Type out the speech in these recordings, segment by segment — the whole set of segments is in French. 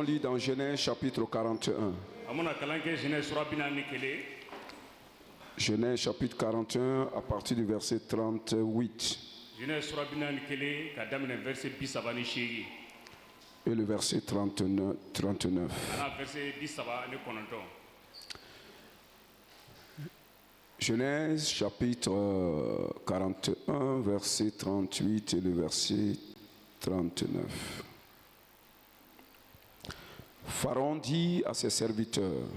lire dans Genèse chapitre 41. Genèse chapitre 41 à partir du verset 38. Et le verset 39. Genèse chapitre 41, verset 38 et le verset 39. Pharaon dit à ses serviteurs: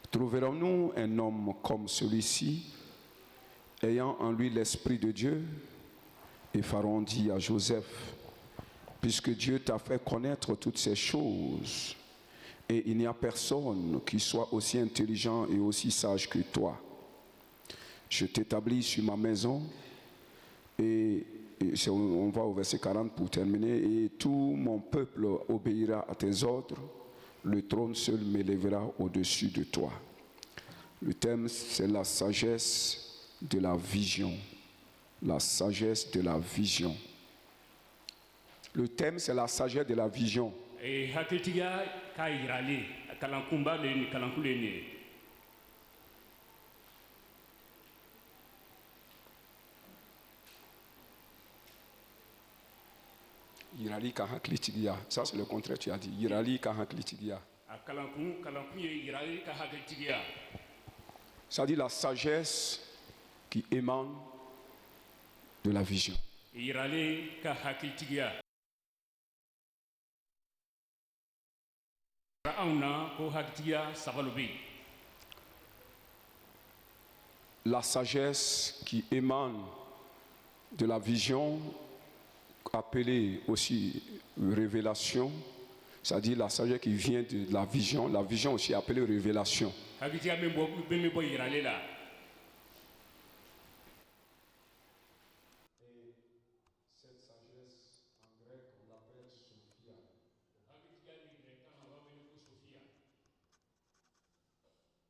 trouverons-nous un homme comme celui-ci, ayant en lui l'Esprit de Dieu? Et Pharaon dit à Joseph: puisque Dieu t'a fait connaître toutes ces choses, et il n'y a personne qui soit aussi intelligent et aussi sage que toi, je t'établis sur ma maison, et on va au verset 40 pour terminer, et tout mon peuple obéira à tes ordres, le trône seul m'élèvera au-dessus de toi. Le thème, c'est la sagesse de la vision. La sagesse de la vision. Le thème, c'est la sagesse de la vision. Yirali kahaklitigia. Ça, c'est le contraire, tu as dit. Yirali kahaklitigia. Ça dit la sagesse qui émane de la vision. La sagesse qui émane de la vision, appelée aussi révélation, c'est-à-dire la sagesse qui vient de la vision aussi appelée révélation. Cette sagesse, en grec, on l'appelle Sophia.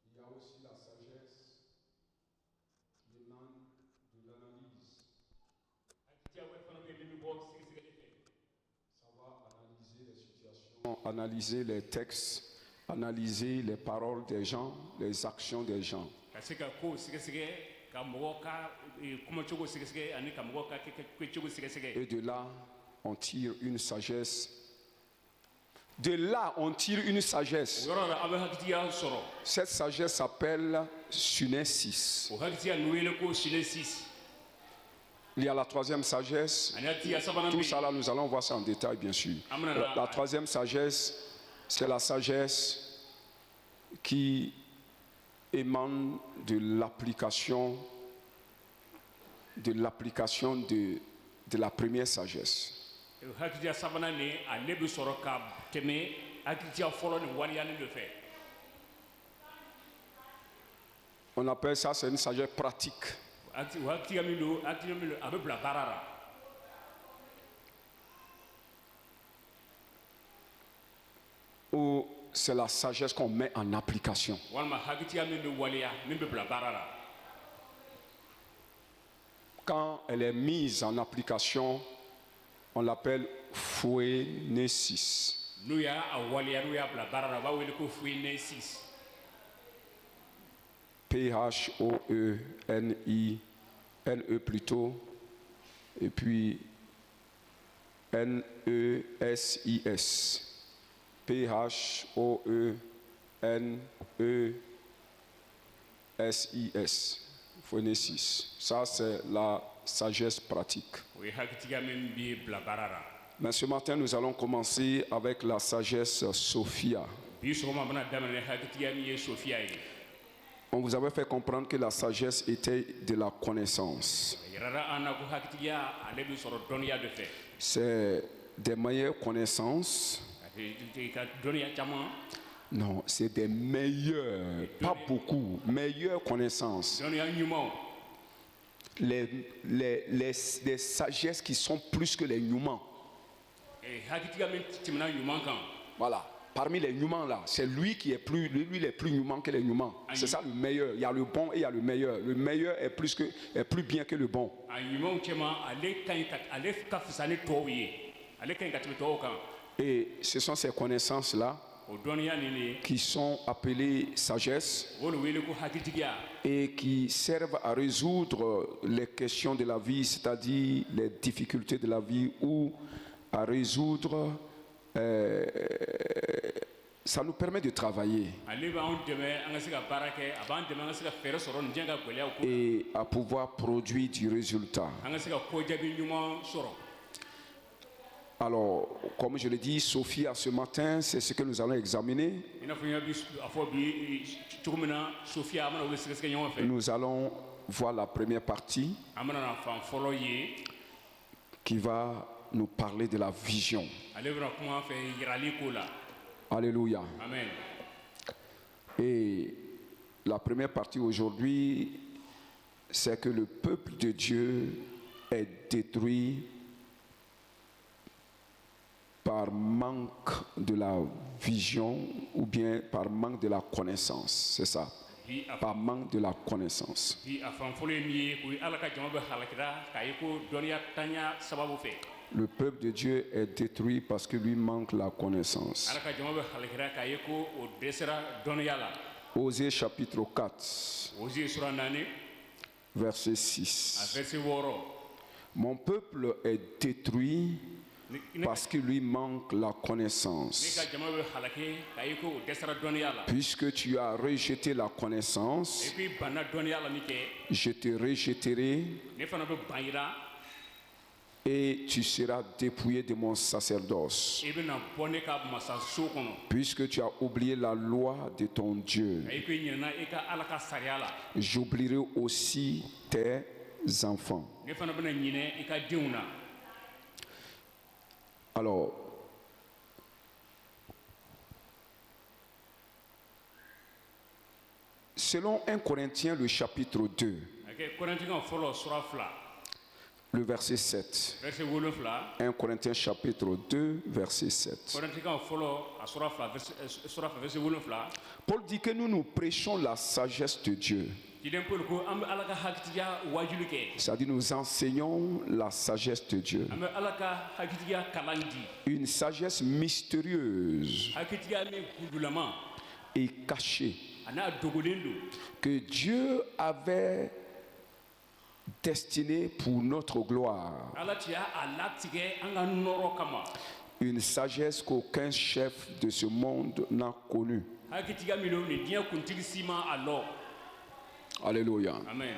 Il y a aussi la sagesse qui émane de l'analyse. Ça va analyser les situations, analyser les textes, analyser les paroles des gens, les actions des gens. Et de là, on tire une sagesse. De là, on tire une sagesse. Cette sagesse s'appelle Sunesis. Il y a la troisième sagesse. Tout ça là, nous allons voir ça en détail, bien sûr. La troisième sagesse, c'est la sagesse qui émane de l'application de la première sagesse. On appelle ça, c'est une sagesse pratique. Ou c'est la sagesse qu'on met en application. Quand elle est mise en application, on l'appelle phoénésis. P-H-O-E-N-I-N-E plutôt, et puis N-E-S-I-S. P-H-O-E-N-E-S-I-S. Phonésis. Ça, c'est la sagesse pratique. Mais ce matin, nous allons commencer avec la sagesse Sophia. On vous avait fait comprendre que la sagesse était de la connaissance. C'est des meilleures connaissances. Non, c'est des meilleures, pas beaucoup, meilleures connaissances. Les sagesses qui sont plus que les Newman. Voilà. Parmi les Newman là, c'est lui qui est plus, lui il est plus Newman que les Newman. C'est ça le meilleur. Il y a le bon et il y a le meilleur. Le meilleur est plus bien que le bon. Et ce sont ces connaissances-là qui sont appelées sagesse et qui servent à résoudre les questions de la vie, c'est-à-dire les difficultés de la vie, ou à résoudre, ça nous permet de travailler et à pouvoir produire du résultat. Alors, comme je l'ai dit, Sophia, ce matin, c'est ce que nous allons examiner. Nous allons voir la première partie qui va nous parler de la vision. Alléluia. Amen. Et la première partie aujourd'hui, c'est que le peuple de Dieu est détruit par manque de la vision ou bien par manque de la connaissance. C'est ça. Par manque de la connaissance. Le peuple de Dieu est détruit parce que lui manque la connaissance. Osée chapitre 4, verset 6. Mon peuple est détruit parce qu'il lui manque la connaissance. Puisque tu as rejeté la connaissance, je te rejetterai et tu seras dépouillé de mon sacerdoce. Puisque tu as oublié la loi de ton Dieu, j'oublierai aussi tes enfants. Alors, selon 1 Corinthiens, le chapitre 2, le verset 7. 1 Corinthiens chapitre 2, verset 7. Paul dit que nous prêchons la sagesse de Dieu. C'est-à-dire nous enseignons la sagesse de Dieu. Une sagesse mystérieuse et cachée que Dieu avait destinée pour notre gloire. Une sagesse qu'aucun chef de ce monde n'a connue. Alléluia. Amen.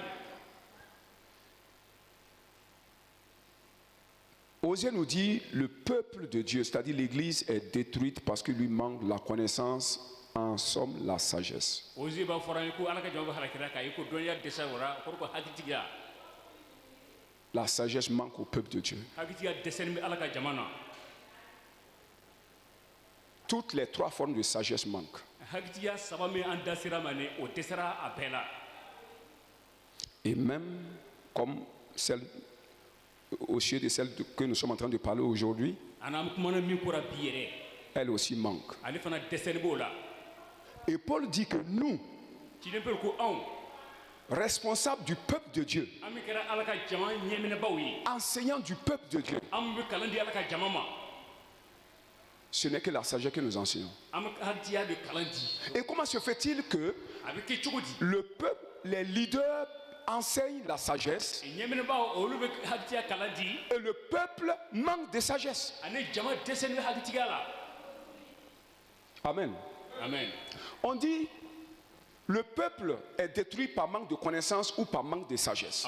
Osée nous dit, le peuple de Dieu, c'est-à-dire l'Église, est détruite parce qu'il lui manque la connaissance, en somme la sagesse. La sagesse manque au peuple de Dieu. Toutes les trois formes de sagesse manquent. Et même comme celle, au sujet de celle que nous sommes en train de parler aujourd'hui, elle aussi manque. Et Paul dit que nous, responsables du peuple de Dieu, enseignants du peuple de Dieu, ce n'est que la sagesse que nous enseignons. Et comment se fait-il que le peuple, les leaders enseignent la sagesse et le peuple manque de sagesse? Amen. Amen. On dit le peuple est détruit par manque de connaissance ou par manque de sagesse.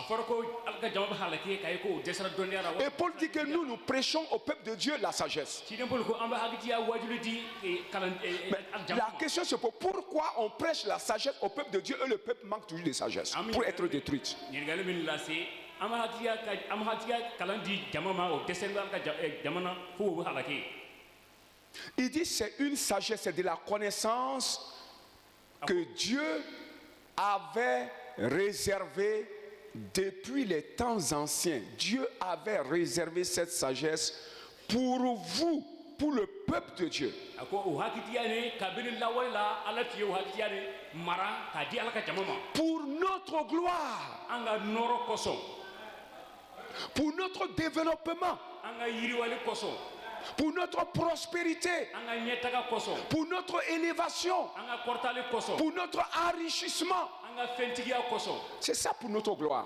Et Paul dit que nous prêchons au peuple de Dieu la sagesse. Mais la question se pose, pourquoi on prêche la sagesse au peuple de Dieu et le peuple manque toujours de sagesse pour être détruit? Il dit c'est une sagesse, c'est de la connaissance que Dieu avait réservée depuis les temps anciens. Dieu avait réservé cette sagesse pour vous, pour le peuple de Dieu. Pour notre gloire, pour notre développement. pour notre prospérité, pour notre élévation, pour notre enrichissement. C'est ça pour notre gloire.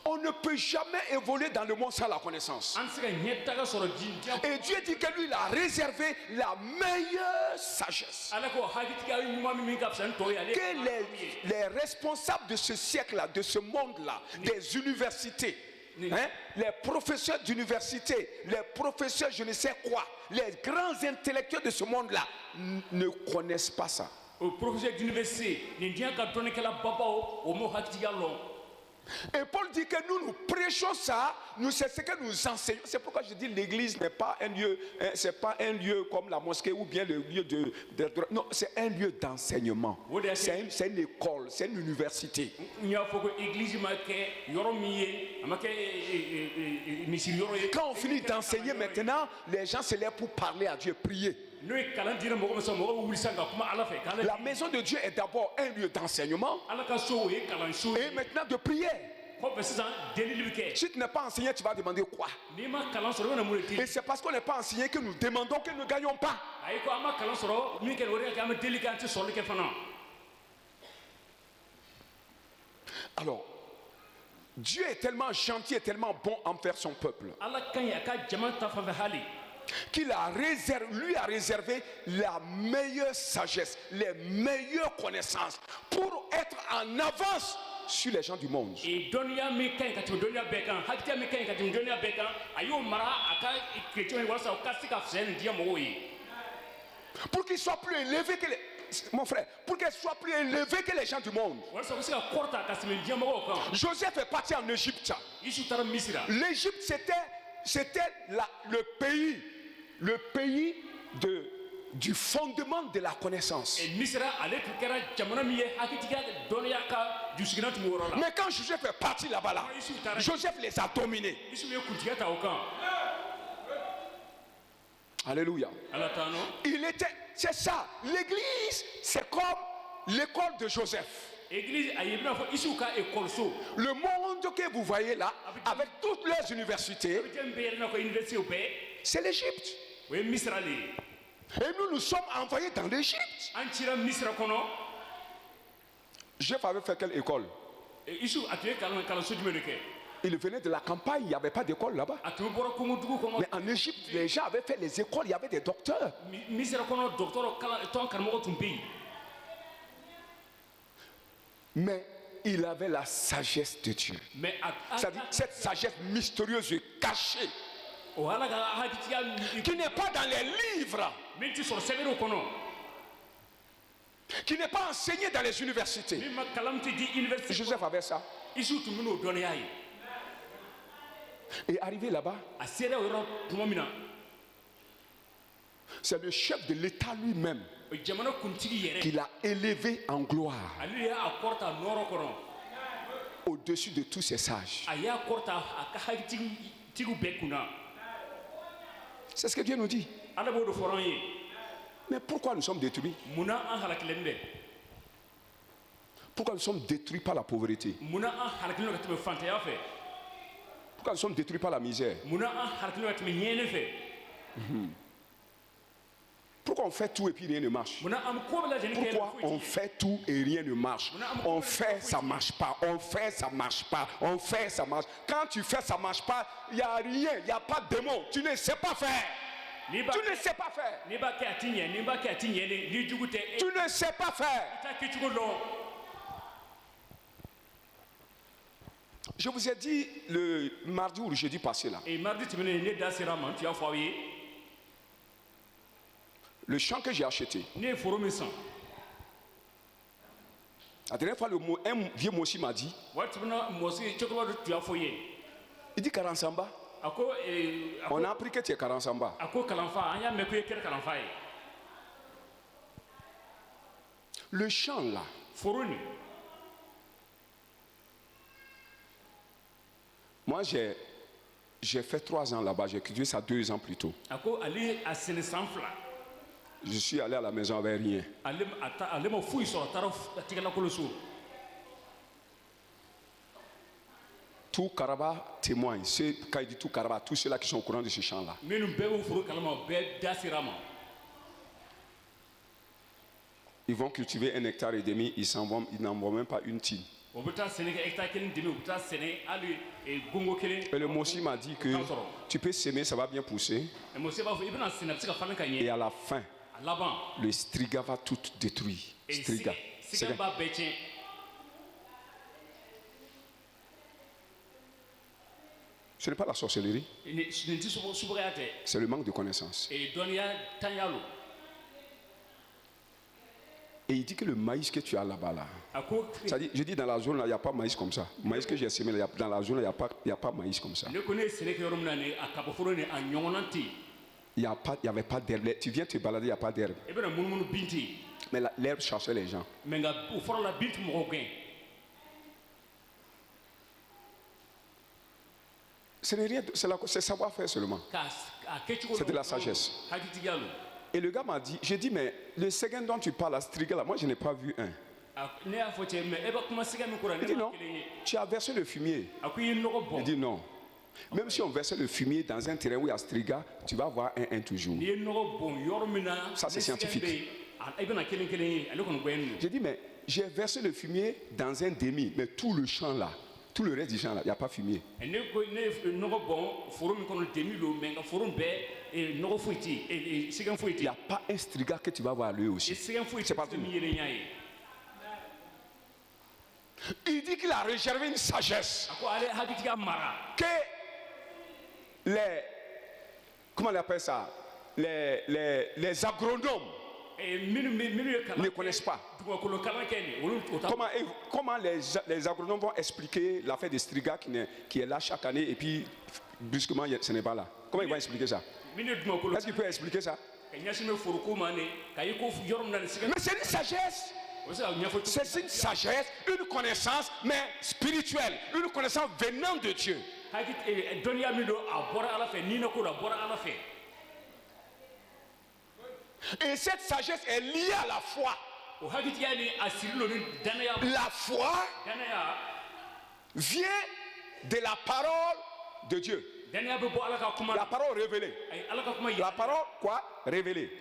On ne peut jamais évoluer dans le monde sans la connaissance. Et Dieu dit que lui, il a réservé la meilleure sagesse. Que les responsables de ce siècle-là, de ce monde-là, des universités, les professeurs d'université, les professeurs je ne sais quoi, les grands intellectuels de ce monde-là ne connaissent pas ça. Et Paul dit que nous prêchons ça, c'est ce que nous enseignons. C'est pourquoi je dis l'église n'est pas un lieu, c'est pas un lieu comme la mosquée ou bien le lieu de non, c'est un lieu d'enseignement. C'est une école, c'est une université. Quand on finit d'enseigner maintenant, les gens se lèvent pour parler à Dieu, prier. La maison de Dieu est d'abord un lieu d'enseignement et maintenant de prière. Si tu n'es pas enseigné, tu vas demander quoi? Et c'est parce qu'on n'est pas enseigné que nous demandons que nous ne gagnons pas. Alors, Dieu est tellement gentil et tellement bon envers son peuple qu'il lui a réservé la meilleure sagesse, les meilleures connaissances pour être en avance sur les gens du monde. Pour qu'ils soient plus élevés que les... Mon frère, pour qu'ils soient plus élevés que les gens du monde. Joseph est parti en Égypte. L'Égypte, c'était le pays du fondement de la connaissance. Mais quand Joseph est parti là-bas, Joseph les a dominés. Alléluia. C'est ça. L'église, c'est comme l'école de Joseph. Le monde que vous voyez là, avec toutes leurs universités, c'est l'Égypte. Et nous sommes envoyés dans l'Égypte. Joseph avait fait quelle école? Il venait de la campagne, il n'y avait pas d'école là-bas. Mais en Égypte, les gens avaient fait les écoles, il y avait des docteurs. Mais il avait la sagesse de Dieu. C'est-à-dire cette sagesse mystérieuse et cachée, qui n'est pas dans les livres, qui n'est pas enseignée dans les universités. Joseph avait ça. Et arrivé là-bas, c'est le chef de l'État lui-même qui l'a élevé en gloire au-dessus de tous ses sages. C'est ce que Dieu nous dit. Mais pourquoi nous sommes détruits? Pourquoi nous sommes détruits par la pauvreté? Pourquoi nous sommes détruits par la misère? Pourquoi on fait tout et puis rien ne marche? Pourquoi on fait tout et rien ne marche? On fait, ça marche pas. On fait, ça marche pas. On fait, ça marche. Quand tu fais, ça marche pas, il n'y a rien, il n'y a pas de démon. Tu ne sais pas faire. Tu ne sais pas faire. Tu ne sais pas faire. Je vous ai dit le mardi ou le jeudi passé là. Le champ que j'ai acheté. La dernière fois, un vieux monsieur m'a dit. Il dit Karansamba. On a appris que tu es Karansamba. Le champ là. Moi j'ai fait 3 ans là-bas, j'ai cultivé ça 2 ans plus tôt. Je suis allé à la maison avec rien. Tout Karaba témoigne. Quand il dit tout Karaba, tous ceux-là qui sont au courant de ce champ-là. Ils vont cultiver 1,5 hectare, ils n'en vont même pas une tine. Et le Mossi m'a dit que tu peux s'aimer, ça va bien pousser. Et à la fin, le striga va tout détruire. Striga. Ce n'est pas la sorcellerie, c'est le manque de connaissance. Et il dit que le maïs que tu as là-bas, là, c'est-à-dire, je dis dans la zone, là, il n'y a pas maïs comme ça. Le maïs que j'ai semé, là, dans la zone, il n'y a pas maïs comme ça. Il n'y avait pas d'herbe. Tu viens te balader, il n'y a pas d'herbe. Mais l'herbe cherchait les gens. Ce n'est rien, c'est savoir-faire seulement. C'est de la sagesse. Et le gars m'a dit, j'ai dit, mais le second dont tu parles, la striga là, moi je n'ai pas vu un. Il dit non, tu as versé le fumier. Il dit non. Même si on versait le fumier dans un terrain où il y a striga, tu vas voir un toujours. Ça c'est scientifique. J'ai dit, mais j'ai versé le fumier dans un demi, mais tout le champ là, tout le reste du champ là, il n'y a pas fumier. Il n'y a pas un striga que tu vas voir lui aussi. C'est pas tout. Il dit qu'il a réservé une sagesse que comment on appelle ça, les agronomes ne connaissent pas. Comment les agronomes vont expliquer l'affaire des strigas qui est là chaque année et puis brusquement ce n'est pas là? Comment ils vont expliquer ça? Est-ce qu'il peut expliquer ça? Mais c'est une sagesse. C'est une sagesse, une connaissance, mais spirituelle, une connaissance venant de Dieu. Et cette sagesse est liée à la foi. La foi vient de la parole de Dieu. La parole révélée. La parole quoi? Révélée.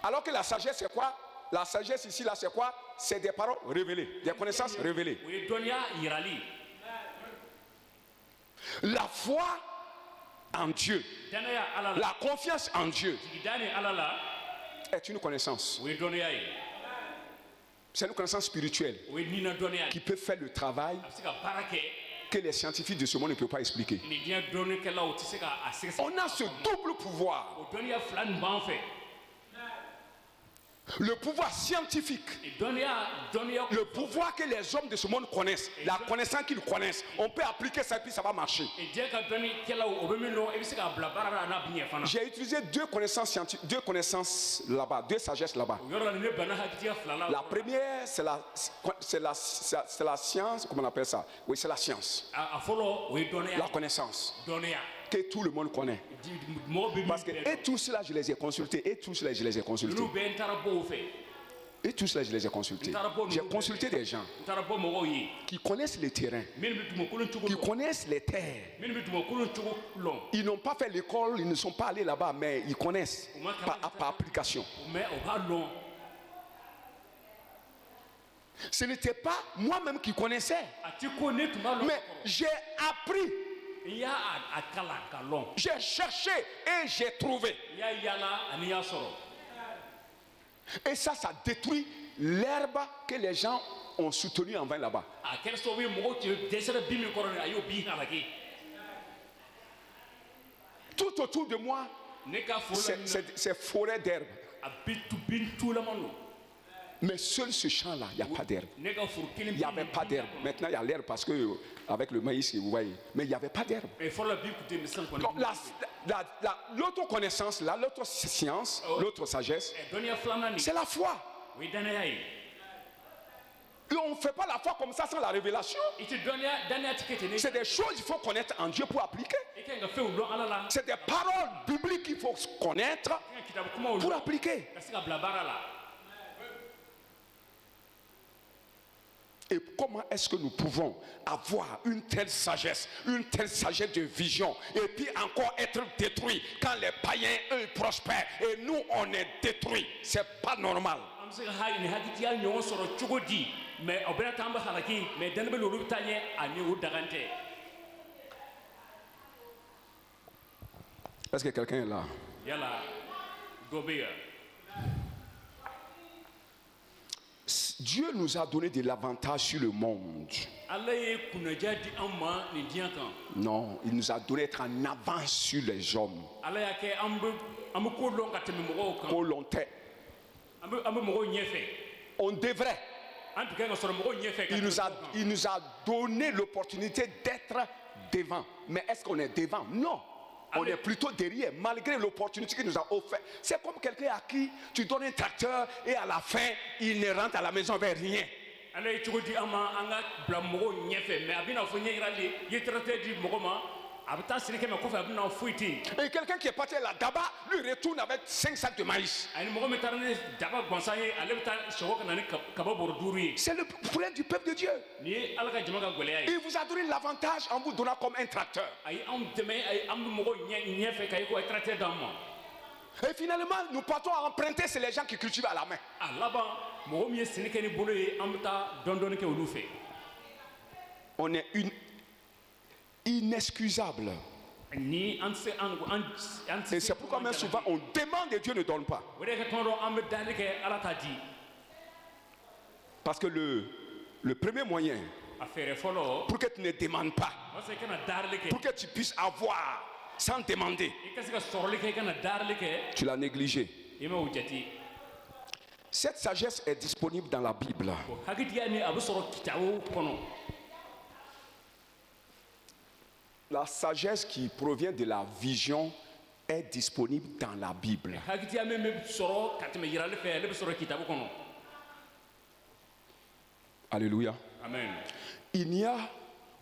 Alors que la sagesse c'est quoi? La sagesse ici là c'est quoi? C'est des paroles révélées, des connaissances révélées. La foi en Dieu, la confiance en Dieu est une connaissance. C'est une connaissance spirituelle qui peut faire le travail que les scientifiques de ce monde ne peuvent pas expliquer. On a ce double pouvoir. Le pouvoir scientifique, le pouvoir que les hommes de ce monde connaissent, la connaissance qu'ils connaissent, on peut appliquer ça et puis ça va marcher. J'ai utilisé deux connaissances scientifiques, deux connaissances là-bas, deux sagesses là-bas. La première, c'est la science, comment on appelle ça? Oui, c'est la science. La connaissance que tout le monde connaît. Parce que et tous ceux-là, je les ai consultés. Et tous ceux-là, je les ai consultés. Et tous ceux-là, je les ai consultés. J'ai consulté des gens qui connaissent le terrain, qui connaissent les terres. Ils n'ont pas fait l'école, ils ne sont pas allés là-bas, mais ils connaissent par application. Ce n'était pas moi-même qui connaissais, mais j'ai appris. J'ai cherché et j'ai trouvé. Et ça détruit l'herbe que les gens ont soutenue en vain là-bas. Tout autour de moi, c'est forêt d'herbe. Mais seul ce champ-là, il n'y a pas d'herbe. Il n'y avait pas d'herbe. Maintenant, il y a l'herbe parce que avec le maïs, vous voyez. Mais il n'y avait pas d'herbe. Donc, l'autre connaissance, l'autre science, l'autre sagesse, c'est la foi. Et on ne fait pas la foi comme ça sans la révélation. C'est des choses qu'il faut connaître en Dieu pour appliquer. C'est des paroles bibliques qu'il faut connaître pour appliquer. Et comment est-ce que nous pouvons avoir une telle sagesse de vision, et puis encore être détruits quand les païens, eux, prospèrent, et nous, on est détruits? C'est pas normal. Est-ce que quelqu'un est là? Dieu nous a donné de l'avantage sur le monde. Non, il nous a donné d'être en avance sur les hommes. On devrait. Il nous a donné l'opportunité d'être devant. Mais est-ce qu'on est devant? Non. On est plutôt derrière, malgré l'opportunité qu'il nous a offert. C'est comme quelqu'un à qui tu donnes un tracteur et à la fin, il ne rentre à la maison avec rien. Et quelqu'un qui est parti là-bas, lui retourne avec 5 sacs de maïs. C'est le problème du peuple de Dieu. Il vous a donné l'avantage en vous donnant comme un tracteur. Et finalement, nous partons à emprunter, c'est les gens qui cultivent à la main. On est inexcusable. Et c'est pourquoi même souvent on demande et Dieu ne donne pas. Parce que le premier moyen pour que tu ne demandes pas, pour que tu puisses avoir sans demander, tu l'as négligé. Cette sagesse est disponible dans la Bible. La sagesse qui provient de la vision est disponible dans la Bible. Alléluia. Amen. Il n'y a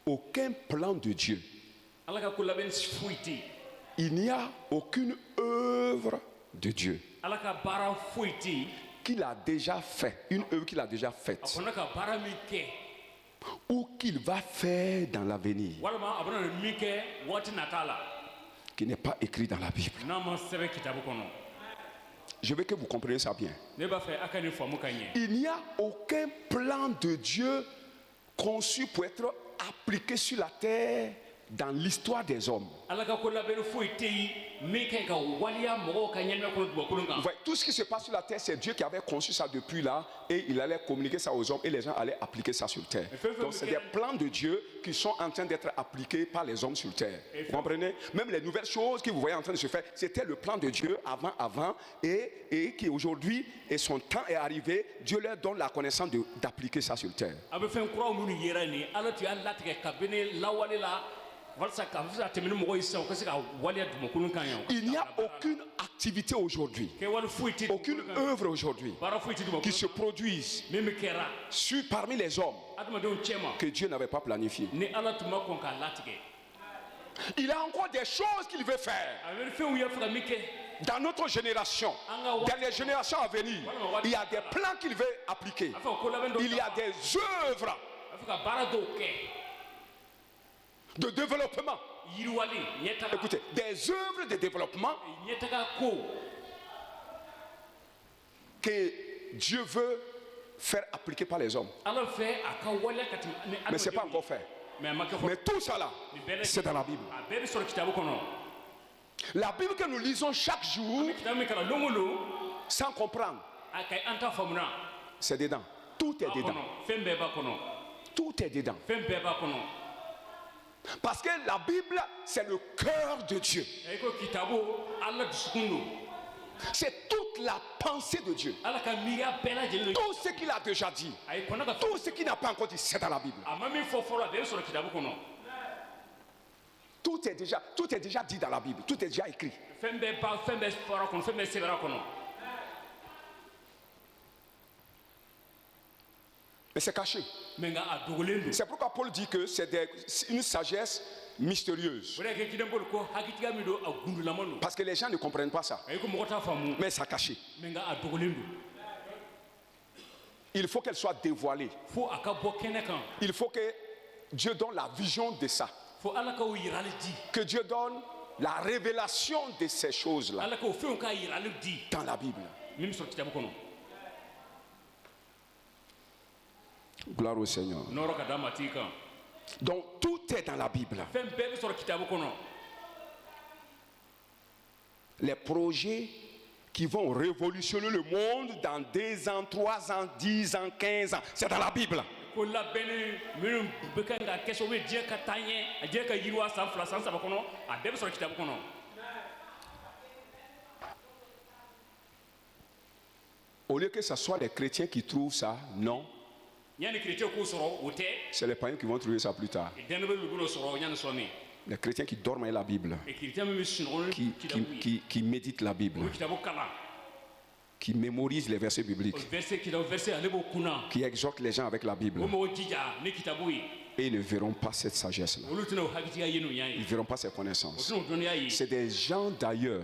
aucun plan de Dieu. Il n'y a aucune œuvre de Dieu qu'il a déjà fait, une œuvre qu'il a déjà faite, ou qu'il va faire dans l'avenir, qui n'est pas écrit dans la Bible. Je veux que vous compreniez ça bien. Il n'y a aucun plan de Dieu conçu pour être appliqué sur la terre dans l'histoire des hommes. Tout ce qui se passe sur la terre, c'est Dieu qui avait conçu ça depuis là, et il allait communiquer ça aux hommes et les gens allaient appliquer ça sur terre. Donc c'est des plans de Dieu qui sont en train d'être appliqués par les hommes sur terre. Vous comprenez? Même les nouvelles choses que vous voyez en train de se faire, c'était le plan de Dieu avant, et qui aujourd'hui, et son temps est arrivé, Dieu leur donne la connaissance d'appliquer ça sur terre. Il n'y a aucune activité aujourd'hui, aucune œuvre aujourd'hui qui se produise parmi les hommes que Dieu n'avait pas planifié. Il a encore des choses qu'il veut faire dans notre génération, dans les générations à venir. Il y a des plans qu'il veut appliquer. Il y a des œuvres de développement. Écoutez, des œuvres de développement que Dieu veut faire appliquer par les hommes. Mais ce n'est pas encore fait. Mais tout ça là, c'est dans la Bible. La Bible que nous lisons chaque jour sans comprendre, c'est dedans. Tout est dedans. Tout est dedans. Parce que la Bible, c'est le cœur de Dieu. C'est toute la pensée de Dieu. Tout ce qu'il a déjà dit, tout ce qu'il n'a pas encore dit, c'est dans la Bible. Tout est déjà dit dans la Bible. Tout est déjà écrit. Mais c'est caché. C'est pourquoi Paul dit que c'est une sagesse mystérieuse. Parce que les gens ne comprennent pas ça. Mais c'est caché. il faut qu'elle soit dévoilée. Il faut que Dieu donne la vision de ça. Que Dieu donne la révélation de ces choses-là dans la Bible. Gloire au Seigneur. Donc tout est dans la Bible. Les projets qui vont révolutionner le monde dans 2 ans, 3 ans, 10 ans, 15 ans, c'est dans la Bible. Au lieu que ce soit les chrétiens qui trouvent ça, non. C'est les païens qui vont trouver ça plus tard. Les chrétiens qui dorment à la Bible, qui méditent la Bible, qui mémorisent les versets bibliques, qui exhortent les gens avec la Bible. Et ils ne verront pas cette sagesse-là. Ils ne verront pas ces connaissances. C'est des gens d'ailleurs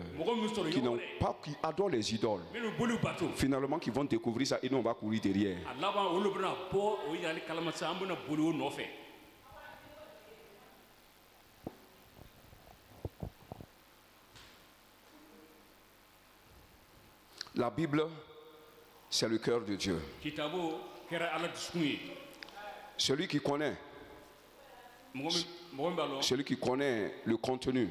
qui adorent les idoles. Finalement, qui vont découvrir ça et nous on va courir derrière. La Bible, c'est le cœur de Dieu. Celui qui connaît le contenu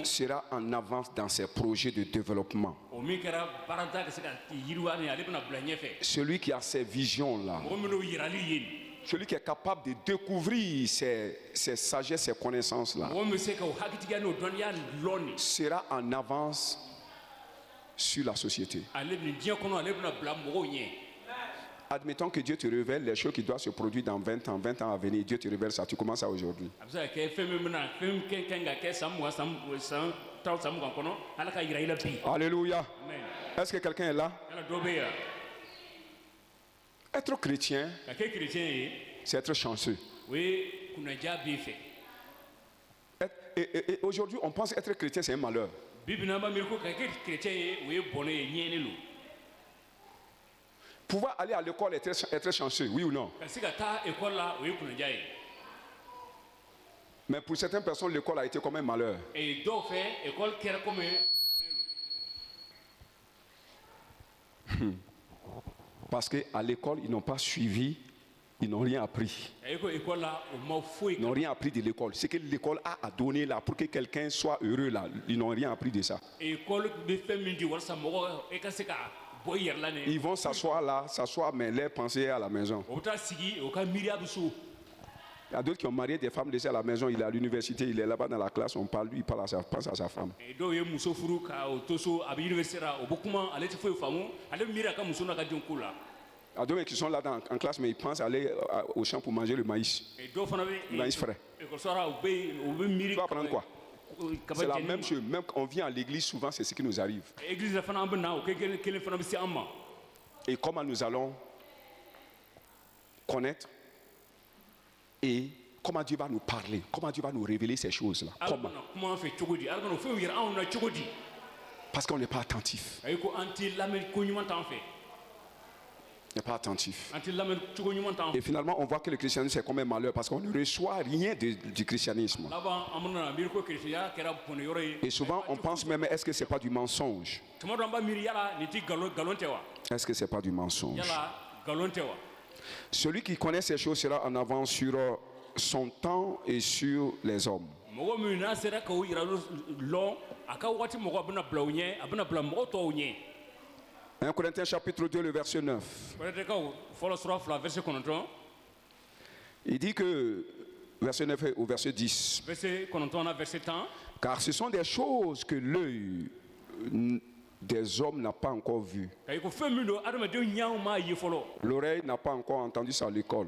sera en avance dans ses projets de développement. Celui qui a ces visions-là, celui qui est capable de découvrir ces sagesses, ces connaissances-là, sera en avance sur la société. Admettons que Dieu te révèle les choses qui doivent se produire dans 20 ans à venir. Dieu te révèle ça. Tu commences ça aujourd'hui. Alléluia. Est-ce que quelqu'un est là? Être chrétien, c'est être chanceux. Et aujourd'hui, on pense être chrétien, c'est un malheur. Pouvoir aller à l'école est très chanceux, oui ou non? Mais pour certaines personnes, l'école a été comme un malheur. Parce qu'à l'école, ils n'ont pas suivi, ils n'ont rien appris. Ils n'ont rien appris de l'école. Ce que l'école a à donner là pour que quelqu'un soit heureux là, ils n'ont rien appris de ça. Ils vont s'asseoir, mais leur pensée à la maison. Il y a d'autres qui ont marié des femmes laissées à la maison. Il est à l'université, il est là-bas dans la classe, on parle, lui, il pense à sa femme. Il y a d'autres qui sont là en classe, mais ils pensent aller au champ pour manger le maïs. Le maïs frais. Tu vas apprendre quoi? C'est la même chose. Même quand on vient à l'église, souvent, c'est ce qui nous arrive. Et comment nous allons connaître et comment Dieu va nous parler, comment Dieu va nous révéler ces choses-là. Comment? Parce qu'on n'est pas attentif. N'est pas attentif. Et finalement, on voit que le christianisme c'est comme un malheur parce qu'on ne reçoit rien du christianisme. Et souvent, on pense même, est-ce que c'est pas du mensonge? Est-ce que c'est pas du mensonge? Celui qui connaît ces choses sera en avance sur son temps et sur les hommes. 1 Corinthiens chapitre 2, le verset 9. Il dit que, verset 9 au verset 10, car ce sont des choses que l'œil des hommes n'a pas encore vues. L'oreille n'a pas encore entendu ça à l'école.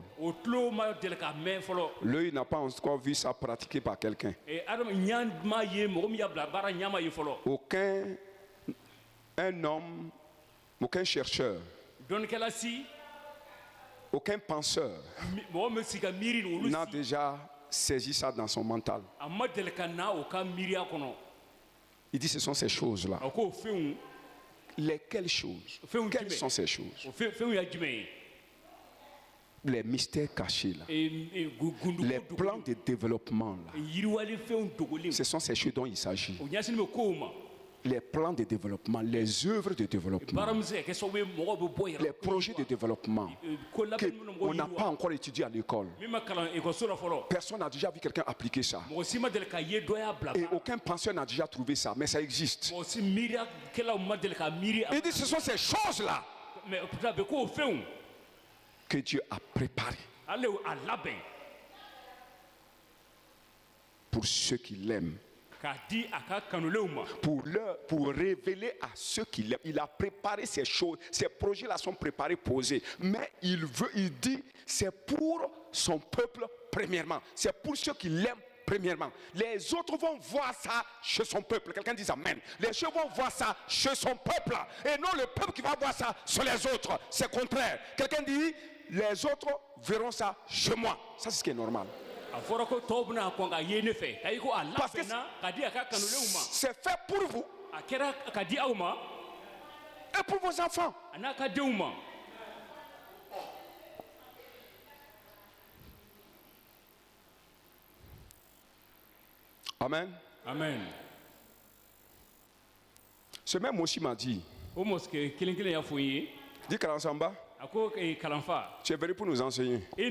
L'œil n'a pas encore vu ça pratiqué par quelqu'un. Un homme, aucun chercheur, aucun penseur n'a déjà saisi ça dans son mental. Il dit ce sont ces choses-là Lesquelles choses? Quelles sont ces choses? Les mystères cachés là. Les plans de développement là. Ce sont ces choses dont il s'agit. Les plans de développement, les œuvres de développement, les projets de développement qu'on n'a pas encore étudié à l'école. Personne n'a déjà vu quelqu'un appliquer ça. Et aucun penseur n'a déjà trouvé ça, mais ça existe. Il dit ce sont ces choses-là que Dieu a préparées pour ceux qui l'aiment. Pour révéler à ceux qui l'aiment. Il a préparé ces choses. Ces projets-là sont préparés, posés. Mais il dit, c'est pour son peuple premièrement. C'est pour ceux qui l'aiment premièrement. Les autres vont voir ça chez son peuple. Quelqu'un dit amen. Les gens vont voir ça chez son peuple. Et non le peuple qui va voir ça sur les autres. C'est contraire. Quelqu'un dit, les autres verront ça chez moi. Ça, c'est ce qui est normal. Parce que c'est fait pour vous et pour vos enfants. Amen. Amen. Ce même aussi m'a dit, dis Kalansamba, tu es venu pour nous enseigner. Tu es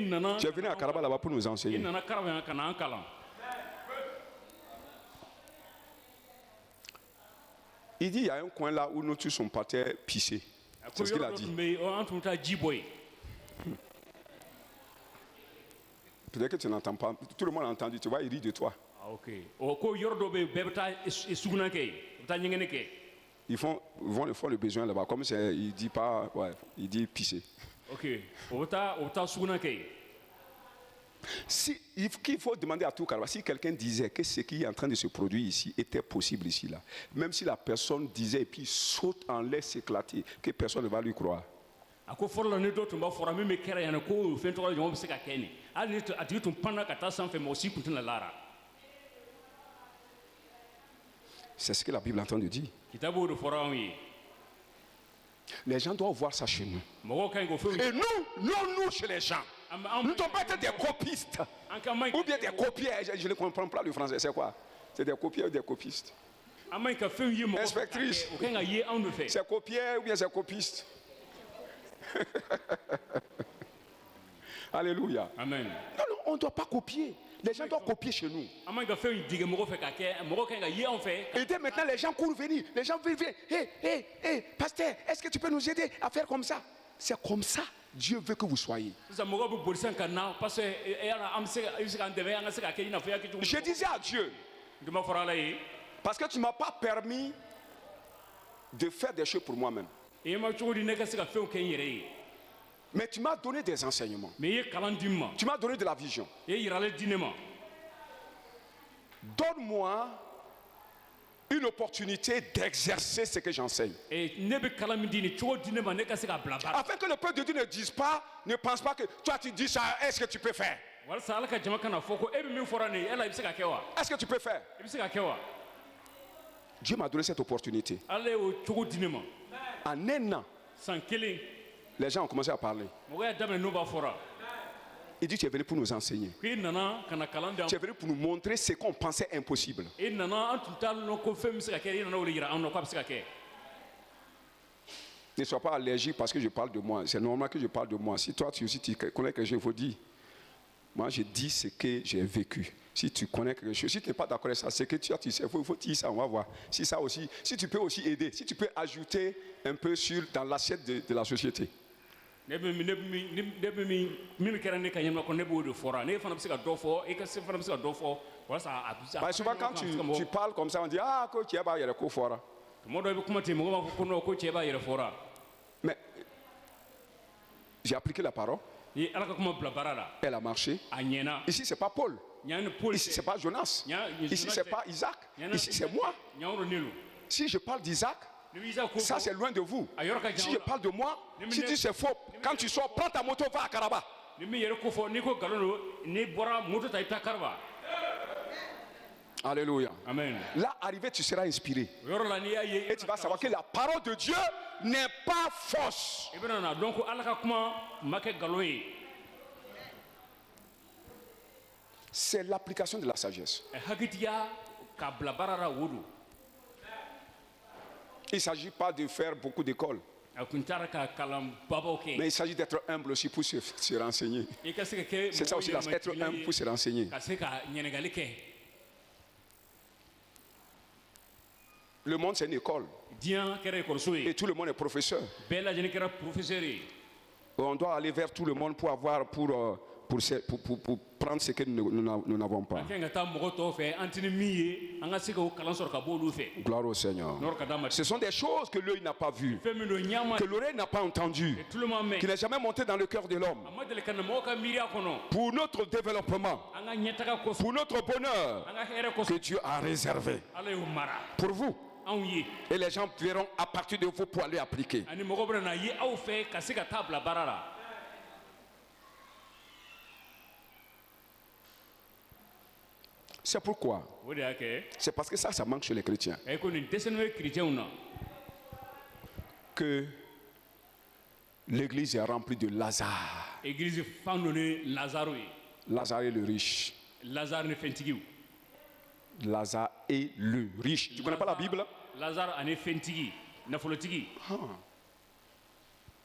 venu à Karaba là-bas pour nous enseigner. Il dit il y a un coin là où nous tous on partait pisser. C'est ce qu'il a dit. Peut-être que tu n'entends pas. Tout le monde a entendu. Tu vois, il rit de toi. Ils font le besoin là-bas. Comme il dit pas, ouais, il dit pisser. Si, il faut demander à tout Karaba, si quelqu'un disait que ce qui est en train de se produire ici était possible ici là, même si la personne disait et puis saute en l'air s'éclater, que personne ne va lui croire. C'est ce que la Bible est en train de dire. Les gens doivent voir ça chez nous. Et nous chez les gens. Nous ne devons pas être des copistes. Ou bien des copiers. Je ne comprends pas le français. C'est quoi? C'est des copiers ou des copistes? Inspectrice. C'est copier ou bien c'est copiste? Alléluia. Amen. Non, on ne doit pas copier. Les gens doivent copier chez nous. Et dès maintenant, les gens courent venir. Les gens veulent venir. Hé, pasteur, est-ce que tu peux nous aider à faire comme ça? C'est comme ça. Dieu veut que vous soyez. Je disais à Dieu, parce que tu ne m'as pas permis de faire des choses pour moi-même. Mais tu m'as donné des enseignements. Tu m'as donné de la vision. Donne-moi une opportunité d'exercer ce que j'enseigne. Afin que le peuple de Dieu ne dise pas, ne pense pas que toi tu dis ça, est-ce que tu peux faire? Est-ce que tu peux faire? Dieu m'a donné cette opportunité. En un an, les gens ont commencé à parler. Il dit tu es venu pour nous enseigner. Tu es venu pour nous montrer ce qu'on pensait impossible. Ne sois pas allergique parce que je parle de moi. C'est normal que je parle de moi. Si toi tu aussi tu connais quelque chose, il faut dire. Moi je dis ce que j'ai vécu. Si tu connais quelque chose, si tu n'es pas d'accord avec ça, c'est que tu sais, il faut dire ça, on va voir. Si ça aussi, si tu peux aussi aider, si tu peux ajouter un peu dans l'assiette de la société. Souvent quand tu parles comme ça, on dit ah coach il y a le fora. Mais j'ai appliqué la parole. Elle a marché. Ici c'est pas Paul. Ici c'est pas Jonas. Ici c'est pas Isaac. Ici c'est moi. Si je parle d'Isaac, ça c'est loin de vous. Si je parle de moi, si tu dis c'est faux, quand tu sors, prends ta moto, va à Karaba. Alléluia. Amen. Là, arrivé, tu seras inspiré. Et tu vas savoir que la parole de Dieu n'est pas fausse. C'est l'application de la sagesse. Il ne s'agit pas de faire beaucoup d'écoles. Mais il s'agit d'être humble aussi pour se renseigner. C'est ça aussi, être humble pour se renseigner. Le monde, c'est une école. Et tout le monde est professeur. On doit aller vers tout le monde pour avoir, pour prendre ce que nous n'avons pas. Gloire au Seigneur. Ce sont des choses que l'œil n'a pas vues, que l'oreille n'a pas entendues, qui n'est jamais monté dans le cœur de l'homme. Pour notre développement, pour notre bonheur, que Dieu a réservé pour vous. Et les gens verront à partir de vous pour aller appliquer. C'est pourquoi. C'est parce que ça manque chez les chrétiens. Que l'église est remplie de Lazare. Lazare est le riche. Lazare est le riche. Tu ne connais pas la Bible?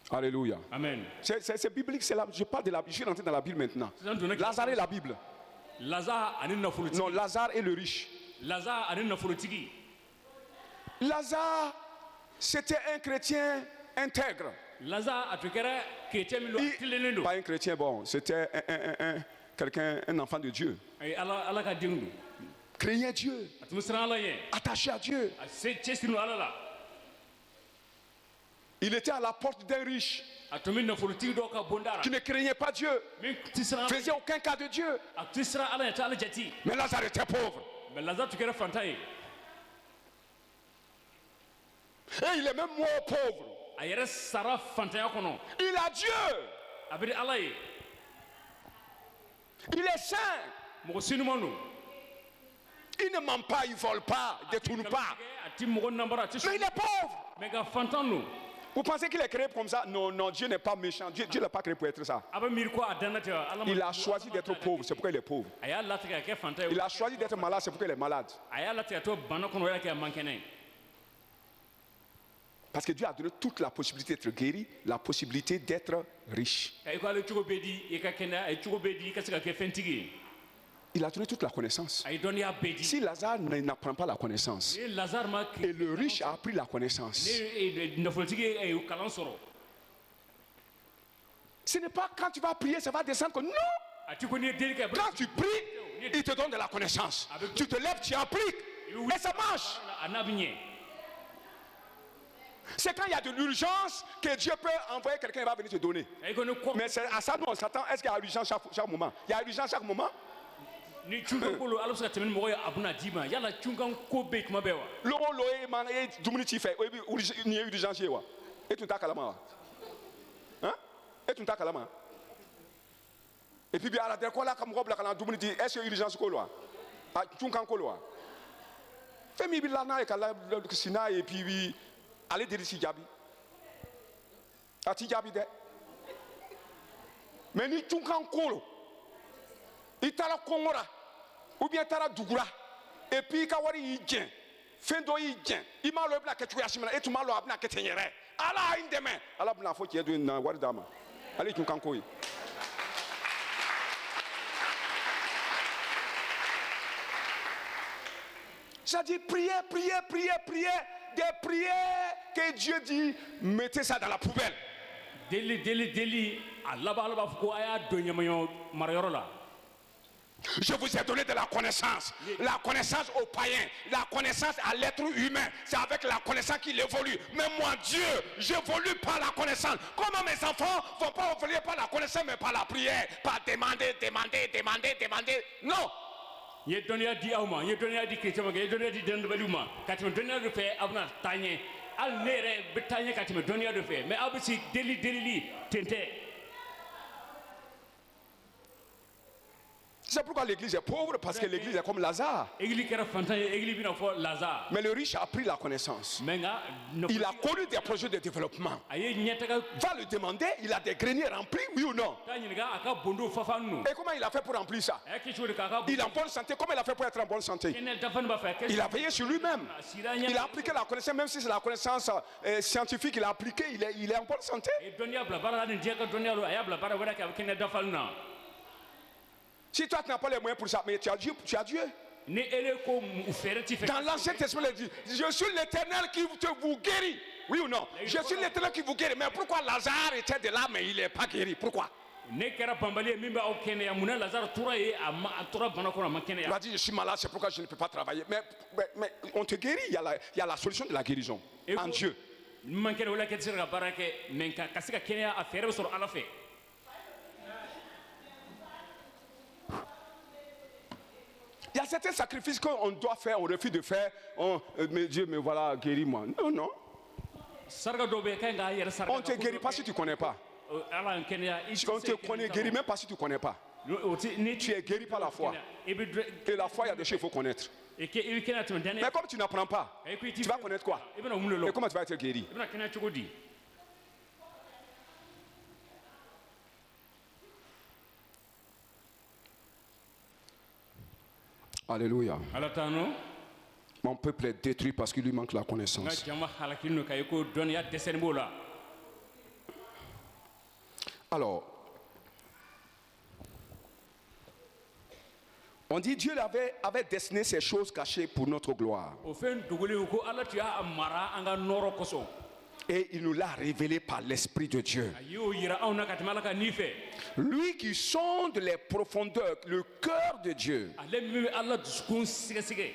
Alléluia. Amen. C'est biblique. Je parle de la Bible. Je suis rentré dans la Bible maintenant. Lazare est la Bible. Non, Lazare est le riche. Lazare, c'était un chrétien intègre. Pas un chrétien bon, c'était un enfant de Dieu. Craignait Dieu, attaché à Dieu. Il était à la porte d'un riche qui ne craignait pas Dieu, faisait aucun cas de Dieu. Mais Lazare était pauvre. Et il est même mort pauvre. Il a Dieu. Il est saint. Il ne ment pas, il ne vole pas, il ne détourne pas. Mais il est pauvre. Vous pensez qu'il est créé comme ça? Non, non, Dieu n'est pas méchant. Dieu ne l'a pas créé pour être ça. Il a choisi d'être pauvre, c'est pourquoi il est pauvre. Il a choisi d'être malade, c'est pourquoi il est malade. Parce que Dieu a donné toute la possibilité d'être guéri, la possibilité d'être riche. Il a donné toute la connaissance. Si Lazare n'apprend pas la connaissance, et le riche a appris la connaissance, ce n'est pas quand tu vas prier, ça va descendre. Non! Quand tu pries, il te donne de la connaissance. Tu te lèves, tu appliques, et ça marche. C'est quand il y a de l'urgence que Dieu peut envoyer quelqu'un qui va venir te donner. Mais c'est à ça nous on s'attend. Est-ce qu'il y a urgence chaque moment? Il y a urgence chaque moment? Et puis bien, est-ce que urgence quoi? Et puis allez dire si Jabi. Ati Jabi de. Mais ni tunkan kolo. Itala Kongora. Ou bien Tara Dugura. Et puis Kawari Yidjen. Fendo Yidjen. Ima lo bla ketu yashimana. Et tu malo abna ketenyere. Ala indeme. Ala bla fo qui na waridama. Allez tunkan koyi. Ça dit prier, prier, prier, prier. Des prières que Dieu dit, mettez ça dans la poubelle. Je vous ai donné de la connaissance. La connaissance aux païens, la connaissance à l'être humain. C'est avec la connaissance qu'il évolue. Mais moi, Dieu, j'évolue par la connaissance. Comment mes enfants ne vont pas évoluer par la connaissance, mais par la prière? Par demander, demander, demander, demander. Non. Ye donia di awma ye donia di kretema ye donia di den baluma katima donia de fe abna tanye al nere be tanye katima donia de fe mais abisi deli tente. C'est pourquoi l'église est pauvre, parce que l'église est comme Lazare. église kɛra fantan ye église bɛna fɔ lazare Mais le riche a pris la connaissance. mais nka Il a connu des projets de développement. a ye ɲɛtaga Va le demander, il a des greniers remplis, oui ou non? k'a ɲininka a ka bondo fafa ninnu Et comment il a fait pour remplir ça? a y'a kɛ cogo di k'a ka Il est en bonne santé. Comment il a fait pour être en bonne santé? kɛnɛ dafa nin b'a fɛ a kɛ Il a veillé sur lui-même. Il a appliqué la connaissance, même si c'est la connaissance scientifique, il a appliqué, il est en bonne santé. a ye dɔnniya bila baara la ni diɲɛ ka dɔnniya lo a y'a bila baara wɛrɛ kɛ a bɛ kɛnɛ dafa nin na Si toi tu n'as pas les moyens pour ça, mais tu as Dieu. ni ele ko fɛɛrɛ t'i fɛ Dans l'Ancien Testament, il dit, je suis l'Éternel qui vous guérit. Oui ou non? Je suis l'Éternel qui vous guérit. Mais pourquoi Lazare était de là, mais il n'est pas guéri? Pourquoi? ne kɛra banbali ye min b'aw kɛnɛya munna lazare tora ye a tora bana kɔnɔ a ma Il kɛnɛya a dit, je suis malade, c'est pourquoi je ne peux pas travailler. Mais on te guérit, il y a la solution de la guérison en Dieu. ni man kɛnɛ o la kɛ tɛ se ka baara kɛ mais ka se ka kɛnɛya a fɛɛrɛ bɛ sɔrɔ ala fɛ Il y a certains sacrifices qu'on doit faire, on refuse de faire. Mais Dieu, me voilà, guéris-moi. Non. saraka dɔw bɛ yen k'a yɛrɛ saraka On ne te guérit pas si tu ne connais pas. ala n kɛnɛya On ne te guérit même pas si tu ne connais pas. Tu es guéri par la foi. Et la foi, il y a des choses qu'il faut connaître. i bɛ kɛnɛya tɛmɛ dɛnɛ Mais comme tu n'apprends pas, tu vas connaître quoi? i bɛna mun de Et lɔ comment tu vas être guéri? i bɛna kɛnɛya cogo di Alléluia. ala t'an nɔ Mon peuple est détruit parce qu'il lui manque la n ka connaissance. jama halakili don ka ye ko dɔnniya dɛsɛni b'o la Alors, on dit Dieu avait destiné ces choses cachées pour notre gloire. o fɛn dogolen ko ala tun y'a mara an ka nɔrɔ kosɔn Et il nous l'a révélé par l'Esprit de Dieu. a y'o yira anw na ka tɛmɛ ala ka nin fɛ Lui qui sonde les profondeurs, le cœur de Dieu. ale min bɛ ala dusukun sɛgɛsɛgɛ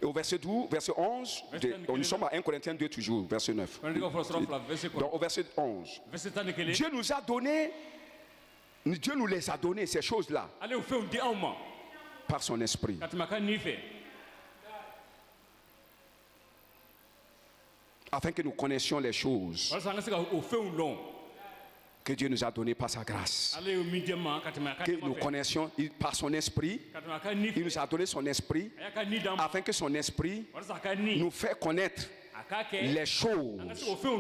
Et au verset 12, verset 11, nous sommes à 1 Corinthiens 2 toujours, verset 9. kɔnɔtigi fɔlɔ sɔrɔ fila verset kɔnɔ Donc au verset 11, verset tan ni kelen Dieu nous les a donné ces choses-là ale y'o fɛnw di anw ma par son esprit. ka tɛmɛ a ka nin fɛ Afin que nous connaissions les choses walasa an ka se ka o fɛnw dɔn que Dieu nous a données par sa grâce. ale y'o min di an ma ka tɛmɛ a ka Que nɛɛma nous fɛ connaissions par son esprit. ka tɛmɛ a ka nin Il fɛ nous a donné son esprit a y'a ka nin d'an ma afin que son esprit walasa a ka nin nous fait connaître a k'a kɛ les choses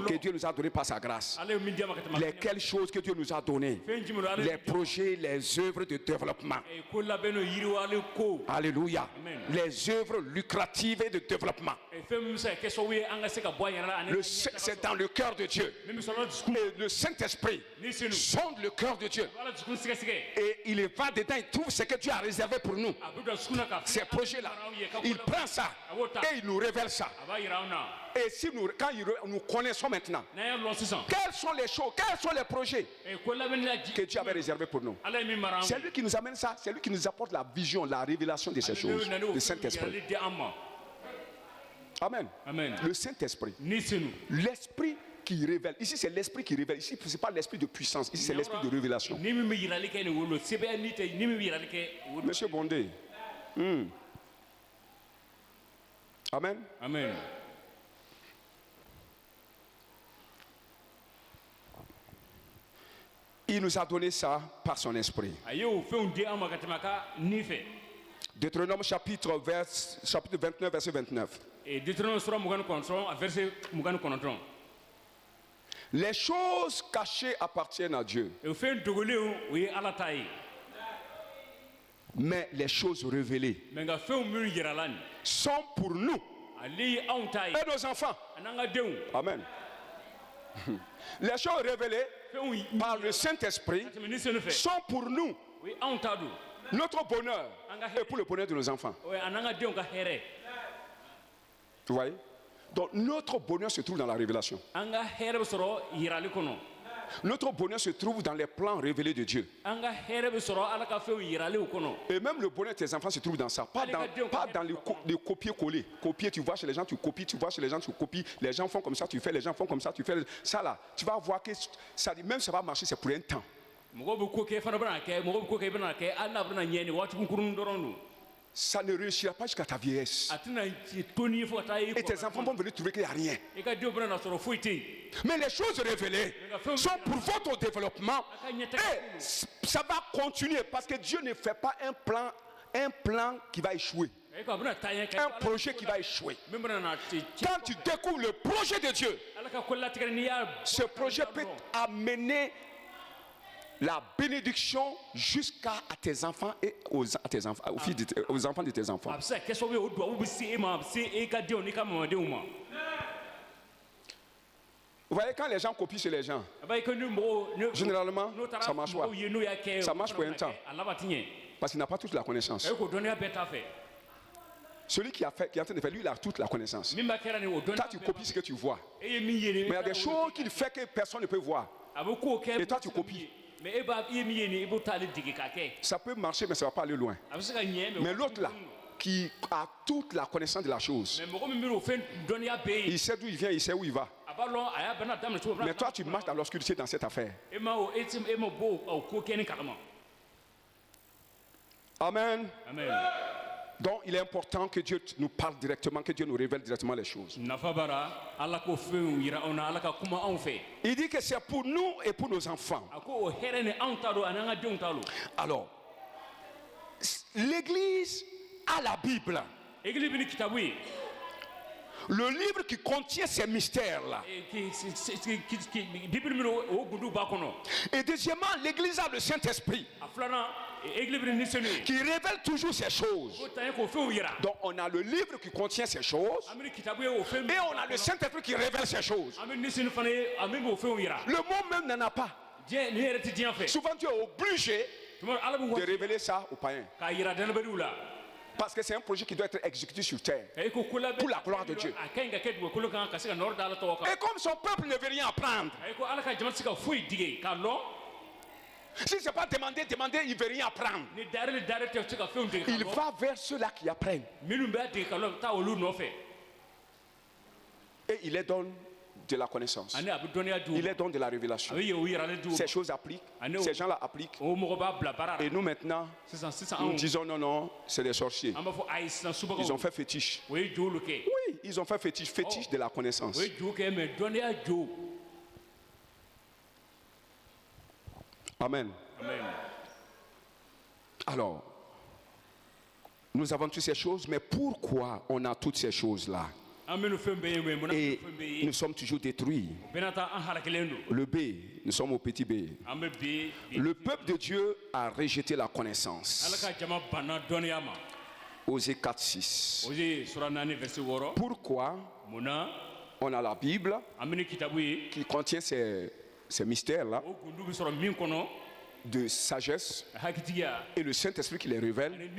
que Dieu nous a données par sa grâce. ale y'o min di an ma ka tɛmɛ a ka Lesquelles choses que Dieu nous a données? fɛn jumɛn don ale Les projets, les œuvres de développement. ko labɛn n'o yiriwalen ko Alléluia. Amen. Les œuvres lucratives et de développement. fɛn min bɛ se ka kɛ sababu ye an ka se ka bɔ an yɛrɛ la ani C'est dans le cœur de Dieu. min bɛ sɔrɔ ala dusukun Et le Saint-Esprit ni senu sonde le cœur de Dieu. ala dusukun sɛgɛsɛgɛ Et il va dedans, il trouve ce que Dieu a réservé pour nous. a bɛ don dusukun na ka Ces projets-là. Il prend ça et il nous révèle ça. a b'a yira anw na Et si quand nous connaissons maintenant, n'an y'a lɔn sisan quelles sont les choses, quels sont les projets ko labɛnni la ji que Dieu avait réservés pour nous? ala ye min mara an C'est lui qui nous amène ça, c'est lui qui nous apporte la vision, la révélation de ces choses. Le Saint-Esprit. yirali di an ma Amen. amen Le Saint-Esprit. ni senu L'Esprit qui révèle. Ici, c'est l'Esprit qui révèle. Ici, ce n'est pas l'Esprit de puissance. Ici, c'est l'Esprit de révélation. ni min bɛ yirali kɛ nin wolo sɛbɛn ni tɛ ni min bɛ yirali kɛ o don. Monsieur Bondé. Amen. amen Il nous a donné ça par son esprit. a y'o fɛnw di an ma ka tɛmɛ a ka nin fɛ Deutéronome chapitre 29, verset 29. Deutéronome sura 29 a verset 29 Les choses cachées appartiennent à Dieu, o fɛn dogolenw o ye ala ta ye mais les choses révélées mɛ nka fɛnw minnu yirala nin sont pour nous ale ye anw ta ye et nos enfants. a n'an ka denw Amen. Les choses révélées fɛnw par le Saint-Esprit ka tɛmɛ ni senu fɛ sont pour nous, o ye anw ta don notre bonheur et pour le bonheur de nos enfants. o ye a n'an ka denw ka hɛrɛ Vous voyez? Donc notre bonheur se trouve dans la révélation. an ka hɛrɛ bɛ sɔrɔ yirali kɔnɔ Notre bonheur se trouve dans les plans révélés de Dieu. an ka hɛrɛ bɛ sɔrɔ ala ka fɛnw yiraliw kɔnɔ Et même le bonheur de tes enfants se trouve dans ça. Pas dans les copier-coller. Copier, tu vois chez les gens, tu copies, tu vois chez les gens, tu copies. Les gens font comme ça, tu fais, les gens font comme ça, tu fais. Ça là, tu vas voir que ça, même ça va marcher, c'est pour un temps. mɔgɔ bɛ ko kɛ fana bɛna kɛ mɔgɔ bɛ ko kɛ i bɛna kɛ hali n'a bɛna ɲɛ nin waati kunkurunin dɔrɔn don ça ne réussira pas jusqu'à ta vieillesse. atina toni fo tayi Et tes enfants vont venir trouver qu'il n'y a rien. e ka dio bana soro foiti Mais les choses révélées sont pour votre développement. Et ça va continuer parce que Dieu ne fait pas un plan qui va échouer. Un projet qui va échouer. Quand tu découvres le projet de Dieu, ce projet peut amener la bénédiction jusqu'à tes enfants et aux enfants de tes enfants. Vous voyez, quand les gens copient chez les gens, généralement, ça marche pas. Ça marche pour un temps. Parce qu'il n'a pas toute la connaissance. Celui qui est en train de faire, lui, il a toute la connaissance. Toi, tu copies ce que tu vois. Mais il y a des choses qu'il fait que personne ne peut voir. Et toi, tu copies. Ça peut marcher, mais ça ne va pas aller loin. Mais l'autre là, qui a toute la connaissance de la chose, il sait d'où il vient, il sait où il va. Mais toi, tu marches dans l'obscurité dans cette affaire. Amen. Amen. Donc, il est important que Dieu nous parle directement, que Dieu nous révèle directement les choses. Il dit que c'est pour nous et pour nos enfants. Alors, l'Église a la Bible. Le livre qui contient ces mystères-là. Et deuxièmement, l'Église a le Saint-Esprit qui révèle toujours ces choses. Donc on a le livre qui contient ces choses et on a le Saint-Esprit qui révèle ces choses. Le monde même n'en a pas. Souvent tu es obligé de révéler ça aux païens. Parce que c'est un projet qui doit être exécuté sur terre pour la gloire de Dieu. Et comme son peuple ne veut rien apprendre, si ce n'est pas demander, il ne veut rien apprendre. Il va vers ceux-là qui apprennent. Et il les donne de la connaissance. Il les donne de la révélation. Ces choses appliquent. Ces gens-là appliquent. Et nous maintenant, nous disons non, c'est des sorciers. Ils ont fait fétiche. Oui, ils ont fait fétiche de la connaissance. Amen. Alors, nous avons toutes ces choses, mais pourquoi on a toutes ces choses-là? Et nous sommes toujours détruits. Le B, nous sommes au petit B. Le peuple de Dieu a rejeté la connaissance. Osée 4:6. Pourquoi on a la Bible qui contient ces mystères-là de sagesse et le Saint-Esprit qui les révèle,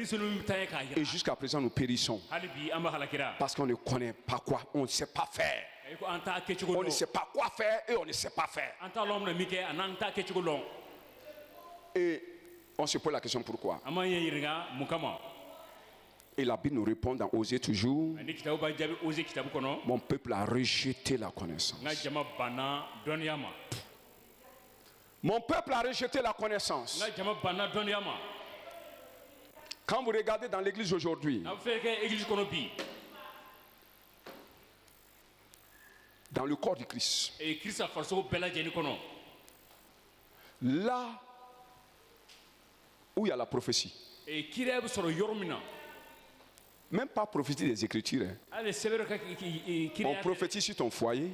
et jusqu'à présent nous périssons parce qu'on ne connaît pas quoi, on ne sait pas faire. On ne sait pas quoi faire et on ne sait pas faire. Et on se pose la question pourquoi. Et la Bible nous répond dans Osée toujours: mon peuple a rejeté la connaissance. Mon peuple a rejeté la connaissance. Quand vous regardez dans l'église aujourd'hui, dans le corps du Christ, là où il y a la prophétie, même pas prophétie des Écritures, on prophétise sur ton foyer,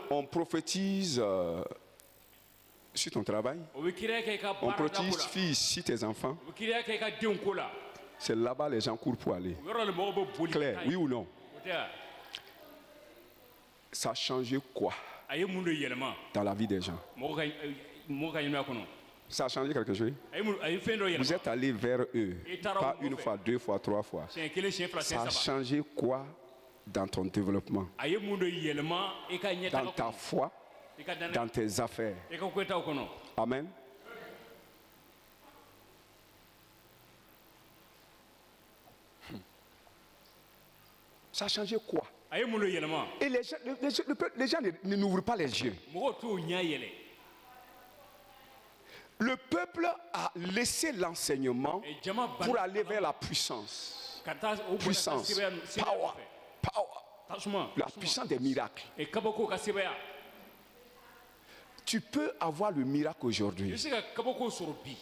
on prophétise sur ton travail, on prophétise sur tes enfants. C'est là-bas les gens courent pour aller. Claire, oui ou non? Ça a changé quoi dans la vie des gens? Ça a changé quelque chose? Vous êtes allé vers eux, pas une fois, deux fois, trois fois. Ça a changé quoi dans ton développement, dans ta foi, dans tes affaires? Amen. Ça a changé quoi? Et les gens ne n'ouvrent pas les yeux. Le peuple a laissé l'enseignement e jama pour aller vers la puissance. kata o Puissance, power, power, tasuma la puissance des miracles. e kabako ka sebaya Tu peux avoir le miracle aujourd'hui, yesika kabako soro bi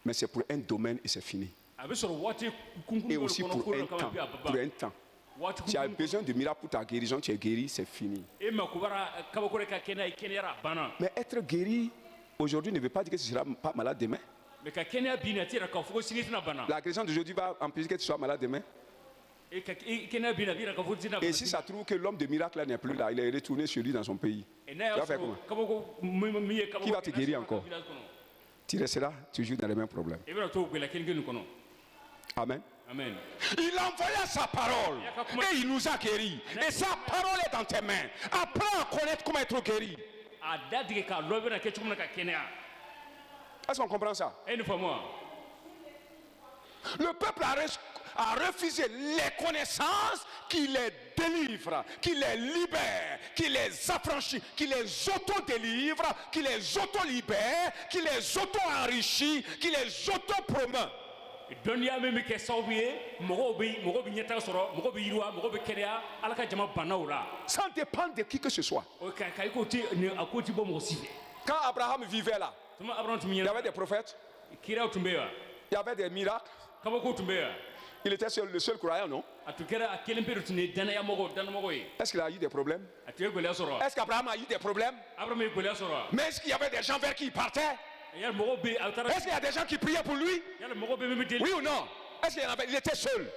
mais c'est pour un domaine et c'est fini. abe soro wati kunkun Et aussi pour un temps. Pour un temps. Tu as besoin de miracle pour ta guérison, tu es guéri, c'est fini. e makubara kabako ka kenera bana Mais être guéri aujourd'hui ne veut pas dire que tu ne seras pas malade demain. mais ka kenya bi na tira ka fugo singitina bana La guérison d'aujourd'hui va empêcher que tu sois malade demain. e ka kenya bi na bira ka fugo singitina Et si ça trouve que l'homme de miracle là n'est plus là, il est retourné chez lui dans son pays. e na Tu vas faire comment? kabako miye kabako Qui va te guérir encore? Tu resteras toujours dans les mêmes problèmes. e bira to gwela kengen kono Amen. amen Il envoya sa parole et il nous a guéris. Et sa parole est dans tes mains. Apprends à connaître comment être guéri. a dadige ka lobe na ke chumna ka kenya Est-ce qu'on comprend ça? e ne famo Le peuple a refusé les connaissances qui les délivrent, qui les libèrent, qui les affranchit, qui les auto-délivre, qui les auto-libère, qui les auto-enrichit, qui les auto-promeut. dɔnniya min bɛ kɛ sababu ye mɔgɔw bɛ ɲɛtaga sɔrɔ mɔgɔw bɛ yiriwa mɔgɔw bɛ kɛnɛya ala ka jama bannaw la Sans dépendre de qui que ce soit. o ka i ko ti a ko ti bɔ mɔgɔ si fɛ Quand Abraham vivait là, tuma abraham tun bɛ il y ɲɛna avait des prophètes, kiraw tun bɛ yen wa il y avait des miracles. kabako tun bɛ yen wa Il était le seul croyant, non? a tun kɛra a kelen pe de tun ye dannamɔgɔ ye Est-ce qu'il a eu des problèmes? a tun ye gɛlɛya sɔrɔ Est-ce qu'Abraham a eu des problèmes? abraham ye gɛlɛya sɔrɔ Mais est-ce qu'il y avait des gens vers qui il partait? yali mɔgɔw bɛ a taara Est-ce qu'il y a des gens qui priaient pour lui? yali mɔgɔw bɛ min bɛ deli Oui ou non? Est-ce qu'il y en avait? Il était seul.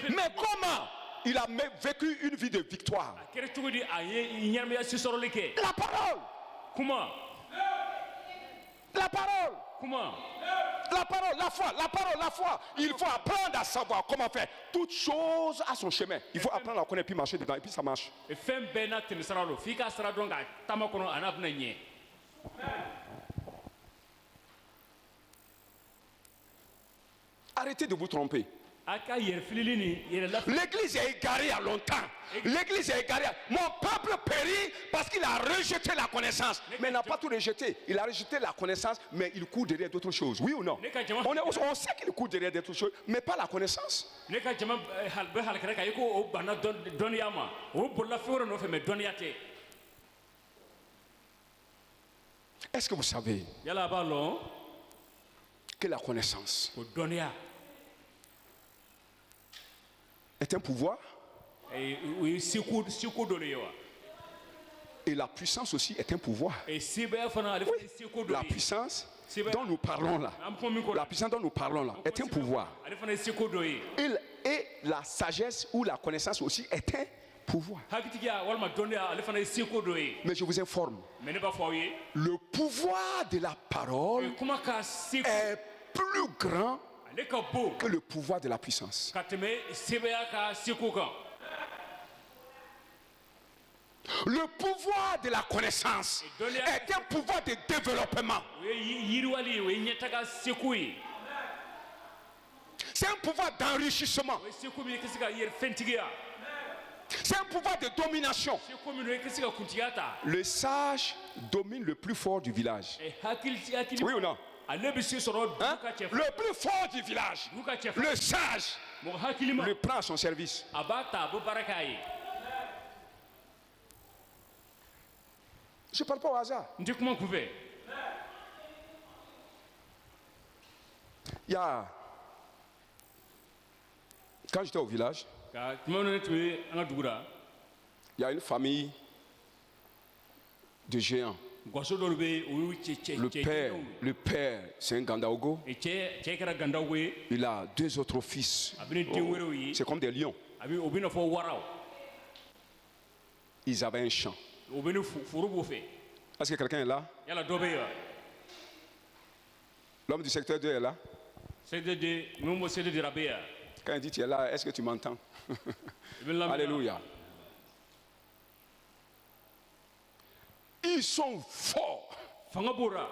Mais comment il a vécu une vie de victoire? a kɛra cogo di a ye ɲɛnamaya si sɔrɔli kɛ La parole! kuma La parole! kuma La parole, la foi, la parole, la foi. Il faut apprendre à savoir comment faire. Toute chose a son chemin. Il faut apprendre à connaître puis marcher dedans et puis ça marche. fɛn bɛɛ n'a tɛmɛ sira don f'i ka sira dɔn ka taama kɔnɔ a n'a bɛna ɲɛ Arrêtez de vous tromper. a ka yɛrɛ filili ni yɛrɛ la L'église est égarée il y a longtemps. L'église est égarée. Mon peuple périt parce qu'il a rejeté la connaissance. Mais il n'a pas tout rejeté. Il a rejeté la connaissance, mais il court derrière d'autres choses. Oui ou non? On sait qu'il court derrière d'autres choses, mais pas la connaissance. ne ka jama bɛ halakɛrɛ kan i ko o banna dɔnniya ma o bolila fɛn wɛrɛ nɔfɛ mɛ dɔnniya tɛ Est-ce que vous savez yala a b'a lɔn que la connaissance o dɔnniya est un pouvoir o ye seko dɔ le ye wa et la puissance aussi est un pouvoir? sebaya fana ale fana ye seko dɔ La ye puissance dont nous parlons là, an bɛ fɔ min ko la puissance dont nous parlons là est un pouvoir. ale fana ye seko dɔ ye Et la sagesse ou la connaissance aussi est un pouvoir. hakilitigiya walima dɔnniya ale fana ye seko dɔ ye Mais je vous informe, mɛ ne b'a fɔ aw ye le pouvoir de la parole kuma ka seko est plus grand ale ka bon que le pouvoir de la puissance. ka tɛmɛ sebaya ka seko kan Le pouvoir de la connaissance est un pouvoir de développement. o ye yiriwali ye o ye ɲɛtaga seko ye C'est un pouvoir d'enrichissement. o ye seko min ye i ka se ka yɛrɛ fɛntigiya C'est un pouvoir de domination. seko min i ka se ka kuntigiya ta Le sage domine le plus fort du village. hakili Oui ou non? ale bɛ se sɔrɔ Hein? dugu ka cɛ Le plus fort du village. dugu ka cɛ Le sage mɔgɔ hakilima le prend à son service. a b'a ta a bɛ baara k'a ye Je ne parle pas au hasard. n tɛ kuma kun fɛ Il y a... Quand j'étais au village, ka tuma min ne tun bɛ an ka dugu la il y a une famille de géants. gwaso dɔw bɛ yen o y'u Le père, c'est un Gandaogo. cɛ kɛra gandaw ye Il a deux autres fils. a bɛ ne den wɛrɛw ye C'est comme des lions. o bɛ na fɔ waraw Ils avaient un champ. o bɛ ne foro b'o fɛ Est-ce que quelqu'un est là? yala dɔ bɛ yen wa L'homme du secteur 2 est là. CDD min bɔ CDD la bɛ yen wa Quand il dit tu es là, est-ce que tu m'entends? i bɛ lamɛn wa? Alléluia. Ils sont forts. fanga b'o la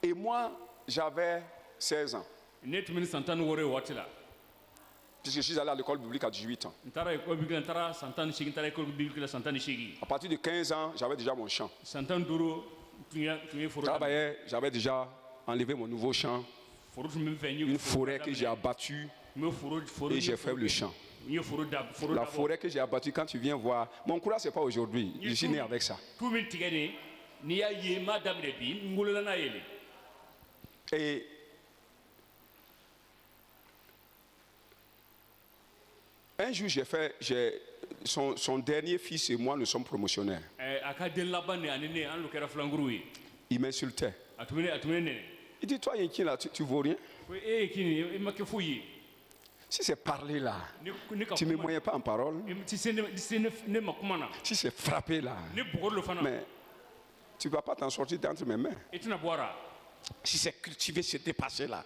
Et moi, j'avais 16 ans. ne tun bɛ ni san tan ni wɔɔrɔ ye waati la Puisque je suis allé à l'école biblique à 18 ans. n taara école biblique la n taara san tan ni seegin n taara école biblique la san tan ni seegin À partir de 15 ans, j'avais déjà mon champ. san tan ni duuru Travaillais, j'avais déjà enlevé mon nouveau champ, une forêt que j'ai abattue et j'ai fait le champ. La forêt que j'ai abattue, quand tu viens voir, mon courage c'est pas aujourd'hui, je suis né avec ça. Et un jour son dernier fils et moi nous sommes promotionnaires. Il m'insultait. Il dit, toi Yinki là, tu vaux rien. Si c'est parler là, tu ne me moyens pas en parole. Si c'est frapper là, mais tu ne vas pas t'en sortir d'entre mes mains. Si c'est cultiver, c'est dépasser là.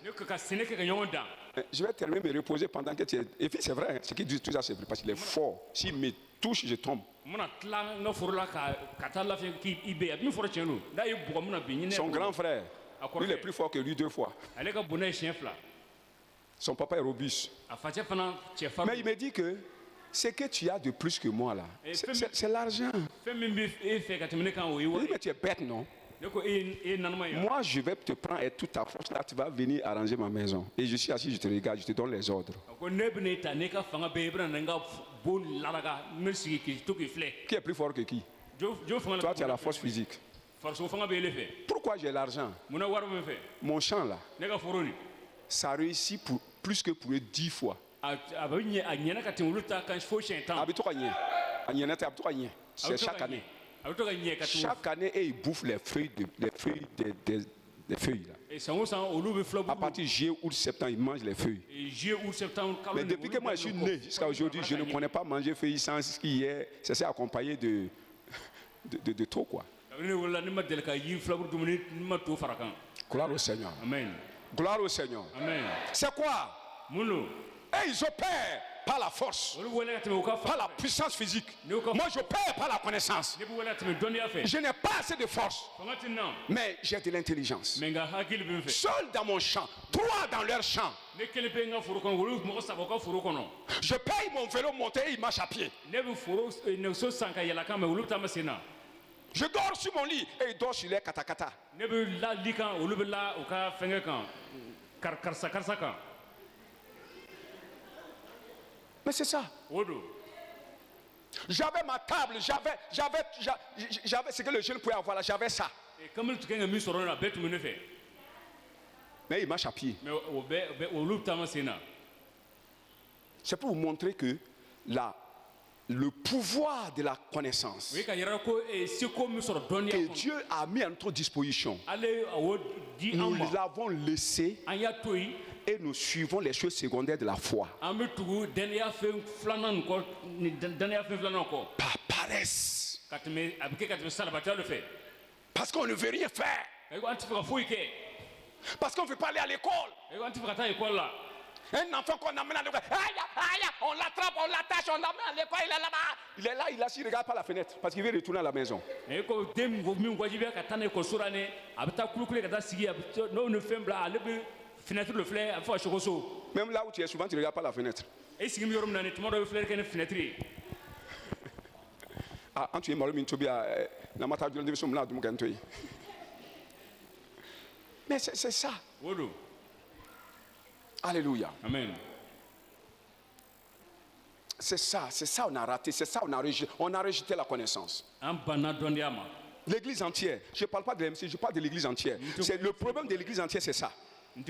Je vais terminer me reposer pendant que tu es. Et puis c'est vrai, ce qu'il dit tout ça, c'est vrai, parce qu'il est fort. S'il me touche, je tombe. Son grand frère, lui il est plus fort que lui 2 fois. Son papa est robuste. Mais il me dit que ce que tu as de plus que moi là, c'est l'argent. Il dit, mais tu es bête, non? Moi, je vais te prendre et toute ta force là, tu vas venir arranger ma maison. Et je suis assis, je te regarde, je te donne les ordres. Qui est plus fort que qui? Toi, tu as la force physique. Pourquoi j'ai l'argent? Mon champ là, ça réussit plus que pour eux 10 fois. C'est chaque année. Chaque année, ils bouffent les feuilles des feuilles là. À partir de juillet, août, septembre, ils mangent les feuilles. Mais depuis que moi je suis né jusqu'à aujourd'hui, je ne connais pas manger feuilles sans ce qui est. Ça s'est accompagné de trop quoi. Gloire au Seigneur. Amen. Gloire au Seigneur. Amen. C'est quoi? Et ils opèrent par la force, par la puissance physique. Moi, j'opère par la connaissance. Je n'ai pas assez de force, mais j'ai de l'intelligence. Seul dans mon champ, 3 dans leur champ. Je paye mon vélo monter, il marche à pied. Je dors sur mon lit et il dort sur les katakata. Mais c'est ça. J'avais ma table, j'avais ce que le jeune pouvait avoir là, j'avais ça. Mais il marche à pied. C'est pour vous montrer que le pouvoir de la connaissance que Dieu a mis à notre disposition, nous l'avons laissé et nous suivons les choses secondaires de la foi. Par paresse. Parce qu'on ne veut rien faire. Parce qu'on ne veut pas aller à l'école. Un enfant qu'on amène à l'école, on l'attrape, on l'attache, on l'amène à l'école, il est là-bas. Il est là, il ne regarde pas la fenêtre parce qu'il veut retourner à la maison. Même là où tu es souvent, tu ne regardes pas la fenêtre. Ah, tu es malheureux, mais c'est ça. Alléluia. Amen. C'est ça on a raté, c'est ça on a rejeté la connaissance. L'église entière, je ne parle pas de l'MC, je parle de l'église entière. C'est le problème de l'église entière, c'est ça. Non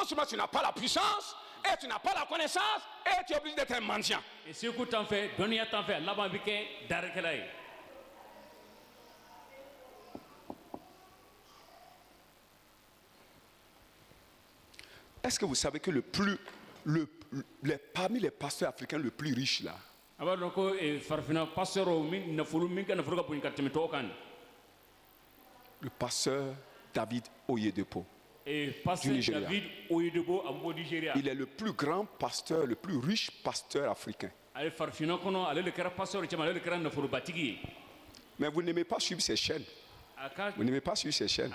seulement tu n'as pas la puissance, et tu n'as pas la connaissance, et tu es obligé d'être un mendiant. Est-ce que vous savez que parmi les pasteurs africains le plus riche là, le pasteur David Oyedepo du Nigeria, il est le plus grand pasteur, le plus riche pasteur africain. Mais vous n'aimez pas suivre ses chaînes. Vous n'aimez pas suivre ses chaînes.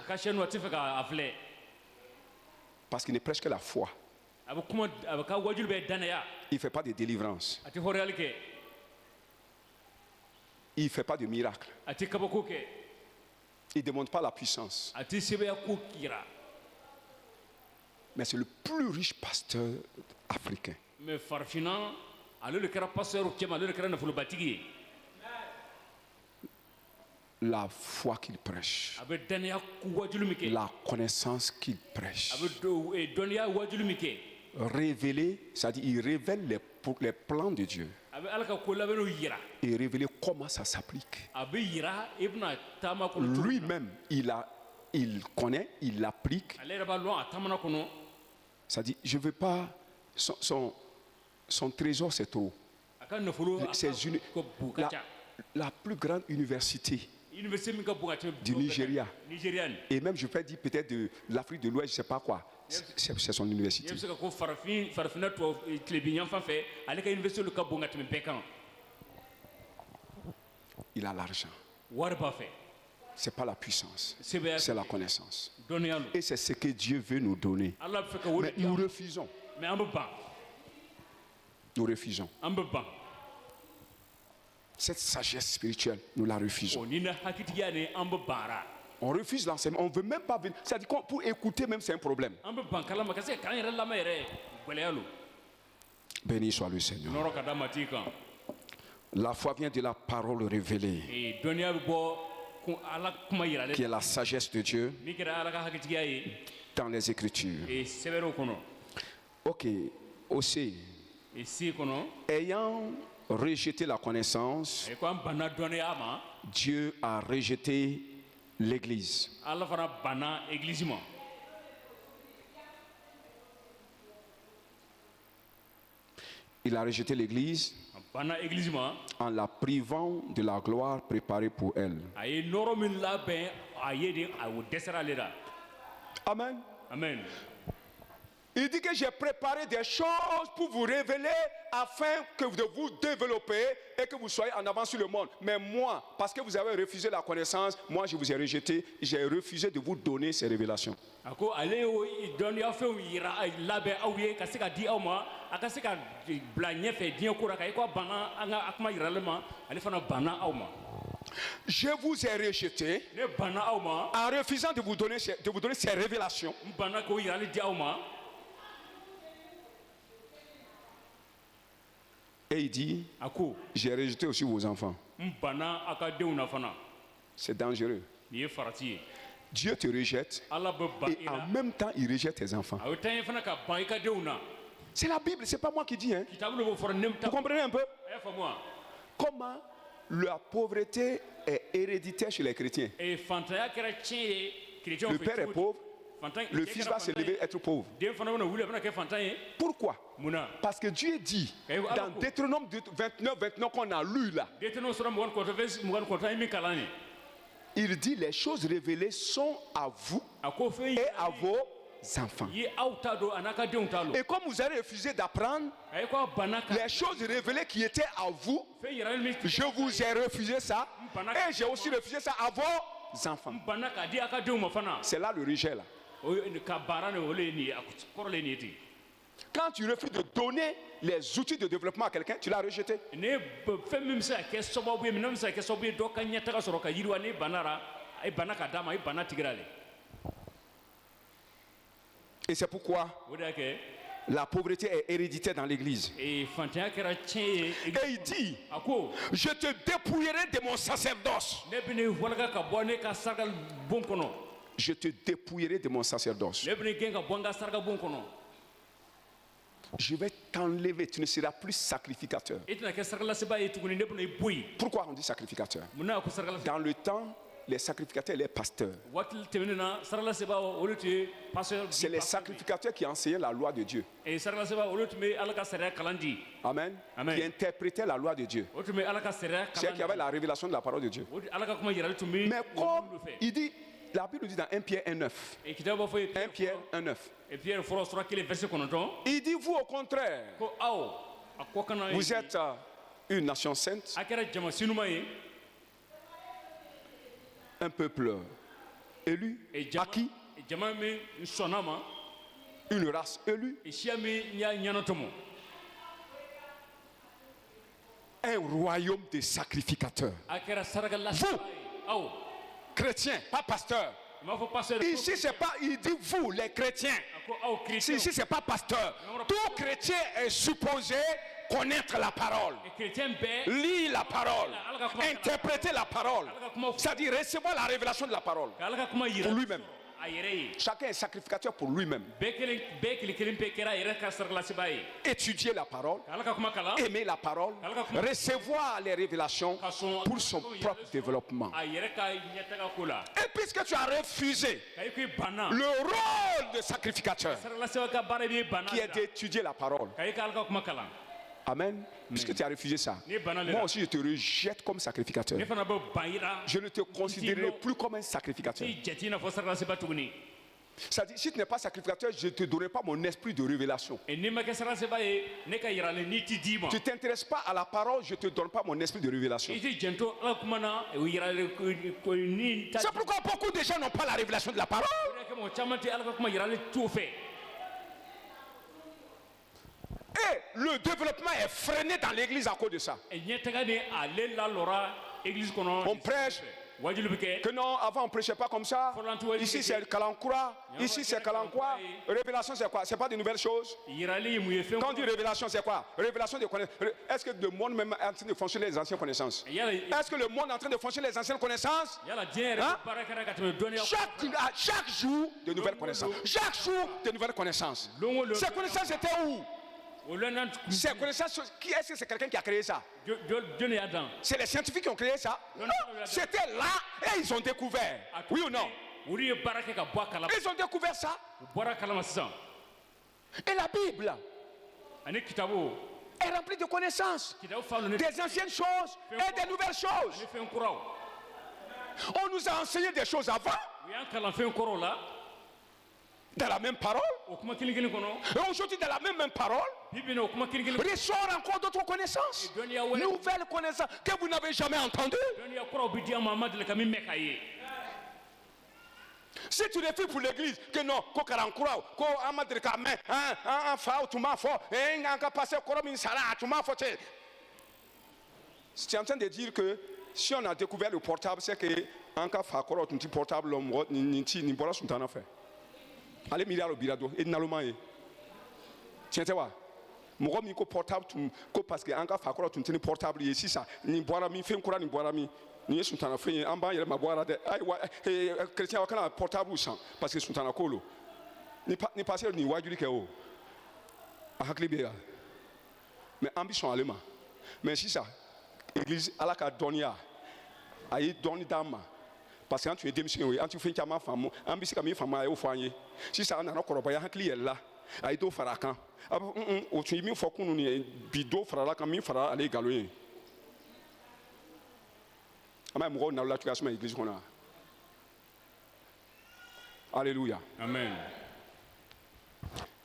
Parce qu'il ne prêche que la foi. Il ne fait pas de délivrance. il ne fait pas de miracle. ati kabako kɛ Il ne démontre pas la puissance. ati sɛbɛya ko kira Mais c'est le plus riche pasteur africain. mais farafina ale de kɛra pasteur cɛma ale de kɛra nafolobatigi ye La foi qu'il prêche, a bɛ daniya wajulu min kɛ la connaissance qu'il prêche, a bɛ dɔnniya wajulu min kɛ révéler, c'est-à-dire il révèle les plans de Dieu a bɛ ala ka ko labɛnw yira et révéler comment ça s'applique. a bɛ yira i bɛna taama kɔnɔ cogo min na. Lui-même, il connaît, il l'applique. ale yɛrɛ b'a lɔn a taamana kɔnɔ C'est-à-dire, je ne veux pas... Son trésor, c'est trop. a ka nafolo a C'est ka bon ka ca la plus grande université université min ka bon ka tɛmɛ du Nigeria. Nigeria nin Et même, je peux dire peut-être de l'Afrique de l'Ouest, je ne sais pas quoi. C'est son ne université. bɛ se ka ko farafina tilebi yanfan fɛ ale ka université olu ka bon ka tɛmɛ bɛɛ kan Il a l'argent. wari b'a fɛ Ce n'est pas la puissance, sɛbɛya c'est la connaissance. dɔnniya lo Et c'est ce que Dieu veut nous donner. ala bɛ fɛ ka o de Mais di nous an ma. refusons. mais an bɛ ban Nous refusons. an bɛ ban Cette sagesse spirituelle, nous la refusons. o ni na hakitigiya ni an bɛ banra On refuse l'enseignement. On ne veut même pas venir. C'est-à-dire que pour écouter même, c'est un problème. an bɛ ban kalama ka se k'an yɛrɛ lamɛn yɛrɛ gwɛlɛya lo Béni soit le Seigneur. nɔrɔ ka da mati kan La foi vient de la parole révélée, dɔnniya bɛ bɔ ala kuma yira ale qui est la sagesse de Dieu min kɛra ala ka hakitigiya ye dans les Écritures. sɛbɛrɛw kɔnɔ Ok, aussi, si kɔnɔ ayant rejeté la connaissance, a ko an banna dɔnniya ma Dieu a rejeté l'Église. ala fana banna église ma Il a rejeté l'Église a banna église ma en la privant de la gloire préparée pour elle. a ye nɔrɔ min labɛn a ye de a o dɛsɛra ale la Amen. amen Il dit que j'ai préparé des choses pour vous révéler afin que de vous développer et que vous soyez en avance sur le monde. Mais moi, parce que vous avez refusé la connaissance, moi je vous ai rejeté, j'ai refusé de vous donner ces révélations. a ko ale y'o dɔnniya fɛnw yira labɛn aw ye ka se ka di aw ma a ka se ka bila ɲɛfɛ diɲɛ ko la ka i ko a banna an ka kuma yiralen ma ale fana banna aw ma Je vous ai rejeté ne banna aw ma en refusant de vous donner ces révélations. n banna k'o yirali di aw ma Et il dit, a ko j'ai rejeté aussi vos enfants. n banna a ka denw na fana C'est dangereux. nin ye farati ye Dieu te rejette ala bɛ ban et i la en même temps il rejette tes enfants. a ye tan ye fana ka ban i ka denw na C'est la Bible, c'est pas moi qui dis. Hein. kitabu le b'o fɔra ne ta Vous comprenez un peu a y'a faamu wa comment la pauvreté est héréditaire chez les chrétiens. fantanya kɛra tiɲɛ ye chrétienw Le fɛ père est cogo di? pauvre, Fantan- le cɛ fils kɛra va se fantan ye, lever être pauvre. den fana bɛna wuli a bɛna kɛ fantan ye Pourquoi? mun na Parce que Dieu dit dans Deutéronome 29 qu'on a lu là, denmisɛnninw sɔrɔ mugan ni kɔnɔntɔn fɛn mugan ni kɔnɔntɔn ye min kalan ye il dit les choses révélées sont à vous a ko fɛn et à vos enfants. ye aw ta don a n'a ka denw ta don Et comme vous avez refusé d'apprendre a ye ko a banna ka les choses révélées qui étaient à vous, fɛn yiralen min je vous ai refusé ça et j'ai aussi refusé ça à vos enfants. n banna k'a di a ka denw ma fana C'est là le rejet là. o ye ka baara nin o le ye nin ye a kɔrɔ le ye nin ye ten Quand tu refuses de donner les outils de développement à quelqu'un, tu l'as rejeté. ne fɛn min bɛ se ka kɛ sababu ye minɛn bɛ se ka kɛ sababu ye dɔ ka ɲɛtaga sɔrɔ ka yiriwa ne banna la a ye banna ka d'a ma a ye banna tigɛra le Et c'est pourquoi o de y'a kɛ la pauvreté est héréditaire dans l'église. fantanya kɛra tiɲɛ ye Et il dit, a ko je te dépouillerai de mon sacerdoce. ne bɛ ne walaka ka bɔ ne ka saraka bon kɔnɔ Je te dépouillerai de mon sacerdoce. ne bɛ ne gɛn ka bɔ n ka saraka bon kɔnɔ Je vais t'enlever, tu ne seras plus sacrificateur. e tɛna kɛ saraka lasebaa ye tuguni ne bɛna i bɔ yen Pourquoi on dit sacrificateur? mun na ko saraka lase Dans le temps, les sacrificateurs et les pasteurs, waati tɛmɛnen na saraka lasebaa olu tun ye pasteur c'est les sacrificateurs qui enseignaient la loi de Dieu. saraka lasebaa olu tun bɛ ala ka sariya kalan di Amen. Amen. Qui interprétaient la loi de Dieu. o tun bɛ ala ka sariya C'est qui avait kalan la révélation de la parole de Dieu. di ala ka kuma yirali tun bɛ Mais comme olu fɛ il dit, la Bible dit dans 1 Pierre 1,9. kitabu b'a fɔ ye 1 Pierre 1,9. Pierre fɔlɔ sura kelen verset 9 Il dit, vous au contraire, ko aw a kɔ kana ye vous êtes une nation sainte, a kɛra jama sinuma ye un peuple élu, acquis, jama min sɔnna ma une race élue, siya min y'a ɲɛnatɔmɔ un royaume de sacrificateurs. Vous, chrétiens, pas pasteurs. Ici, c'est pas, il dit vous, les chrétiens. Ici, c'est pas pasteur. Tout chrétien est supposé connaître la parole, lire la parole, interpréter la parole, c'est-à-dire recevoir la révélation de la parole pour lui-même. Chacun est sacrificateur pour lui-même. Étudier la parole, aimer la parole, recevoir les révélations pour son propre développement. Et puisque tu as refusé le rôle de sacrificateur qui est d'étudier la parole, amen. Puisque tu as refusé ça, moi aussi je te rejette comme sacrificateur. Je ne te considérerai plus comme un sacrificateur. C'est-à-dire, si tu n'es pas sacrificateur, je ne te donnerai pas mon esprit de révélation. Tu ne t'intéresses pas à la parole, je ne te donne pas mon esprit de révélation. C'est pourquoi beaucoup de gens n'ont pas la révélation de la parole. Et le développement est freiné dans l'église à cause de ça. On prêche que non, avant on ne prêchait pas comme ça. Ici c'est Kalankura, ici c'est Kalankura. Révélation c'est quoi? C'est pas de nouvelles choses. Quand on dit révélation c'est quoi? Révélation de connaissances. Est-ce que le monde même est en train de fonctionner les anciennes connaissances? Est-ce que le monde est en train de fonctionner les anciennes connaissances? Hein? Chaque jour de nouvelles connaissances. Chaque jour de nouvelles connaissances. Ces connaissances étaient où? Ces connaissances, est-ce que c'est quelqu'un qui a créé ça? C'est les scientifiques qui ont créé ça? Non, c'était là et ils ont découvert. Oui ou non? Ils ont découvert ça. Et la Bible est remplie de connaissances, des anciennes choses et des nouvelles choses. On nous a enseigné des choses avant, dans la même parole, et aujourd'hui dans la même parole, ressort encore d'autres connaissances, nouvelles connaissances que vous n'avez jamais entendues. Si tu défies pour l'église, que non, que Karankura, que Amadrika, un fa, tu m'as fait, un passé, tu m'as fait. Tu es en train de dire que si on a découvert le portable, c'est que un cas fa, un petit portable, ni bola sont en affaire. Allez, milliard au birado, et n'allons tiens, tu vois. Mon ami ko portable, parce que un cas fa, tu tiens portable, ici ça, ni boira mi, fait un courant, ni boira mi. Ni sont en affaire, en bas, il y a ma boire de. Chrétien, on a un portable ou sans, parce que sont en acolo. Ni passer ni wajuli que oh. A Haklibéa. Mais ambition allemand. Mais si ça, l'église à la Cadonia, aïe, donne dame. Parce que quand tu es démissionné, quand tu fais une femme, ambition comme une femme au foyer. Si ça, on a encore pas un client là, aïe, do farakan. Au tu mis faut qu'on nous bido farala comme il fera aller galoyer. Amen. Moi, on a l'application à l'église qu'on a. Alléluia. Amen.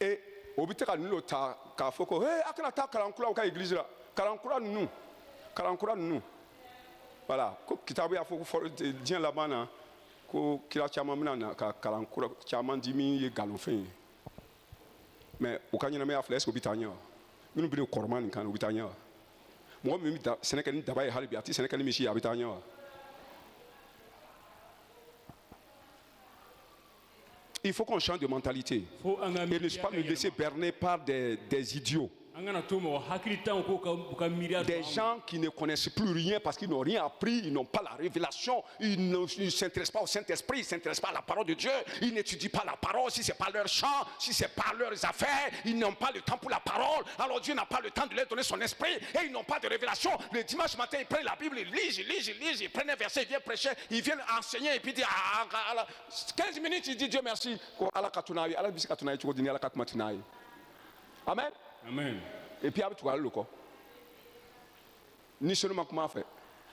Et au but de nous, ta foko, hey, akana ta kalankula au église là, kalankula nous. Voilà. Ko kitabu ya foko dien là-bas na, ko kila chama mena ka kalankula chama dimi ye galonfin. Mais au kanya na me afles au bitanya. Nous bi de korman kan au bitanya. Moi même Sénégal d'abord halibi ati Sénégal michi abitanya. Il faut qu'on change de mentalité et ne pas nous laisser berner par des idiots. Des gens qui ne connaissent plus rien parce qu'ils n'ont rien appris, ils n'ont pas la révélation, ils ne s'intéressent pas au Saint-Esprit, ils ne s'intéressent pas à la parole de Dieu, ils n'étudient pas la parole, si ce n'est pas leur champ, si ce n'est pas leurs affaires, ils n'ont pas le temps pour la parole, alors Dieu n'a pas le temps de leur donner son esprit et ils n'ont pas de révélation. Le dimanche matin, ils prennent la Bible, ils lisent, ils prennent un verset, ils viennent prêcher, ils viennent enseigner et puis dire 15 minutes, ils disent Dieu merci. Amen. Amen. Et puis tu vas le corps. Ni seulement comment faire.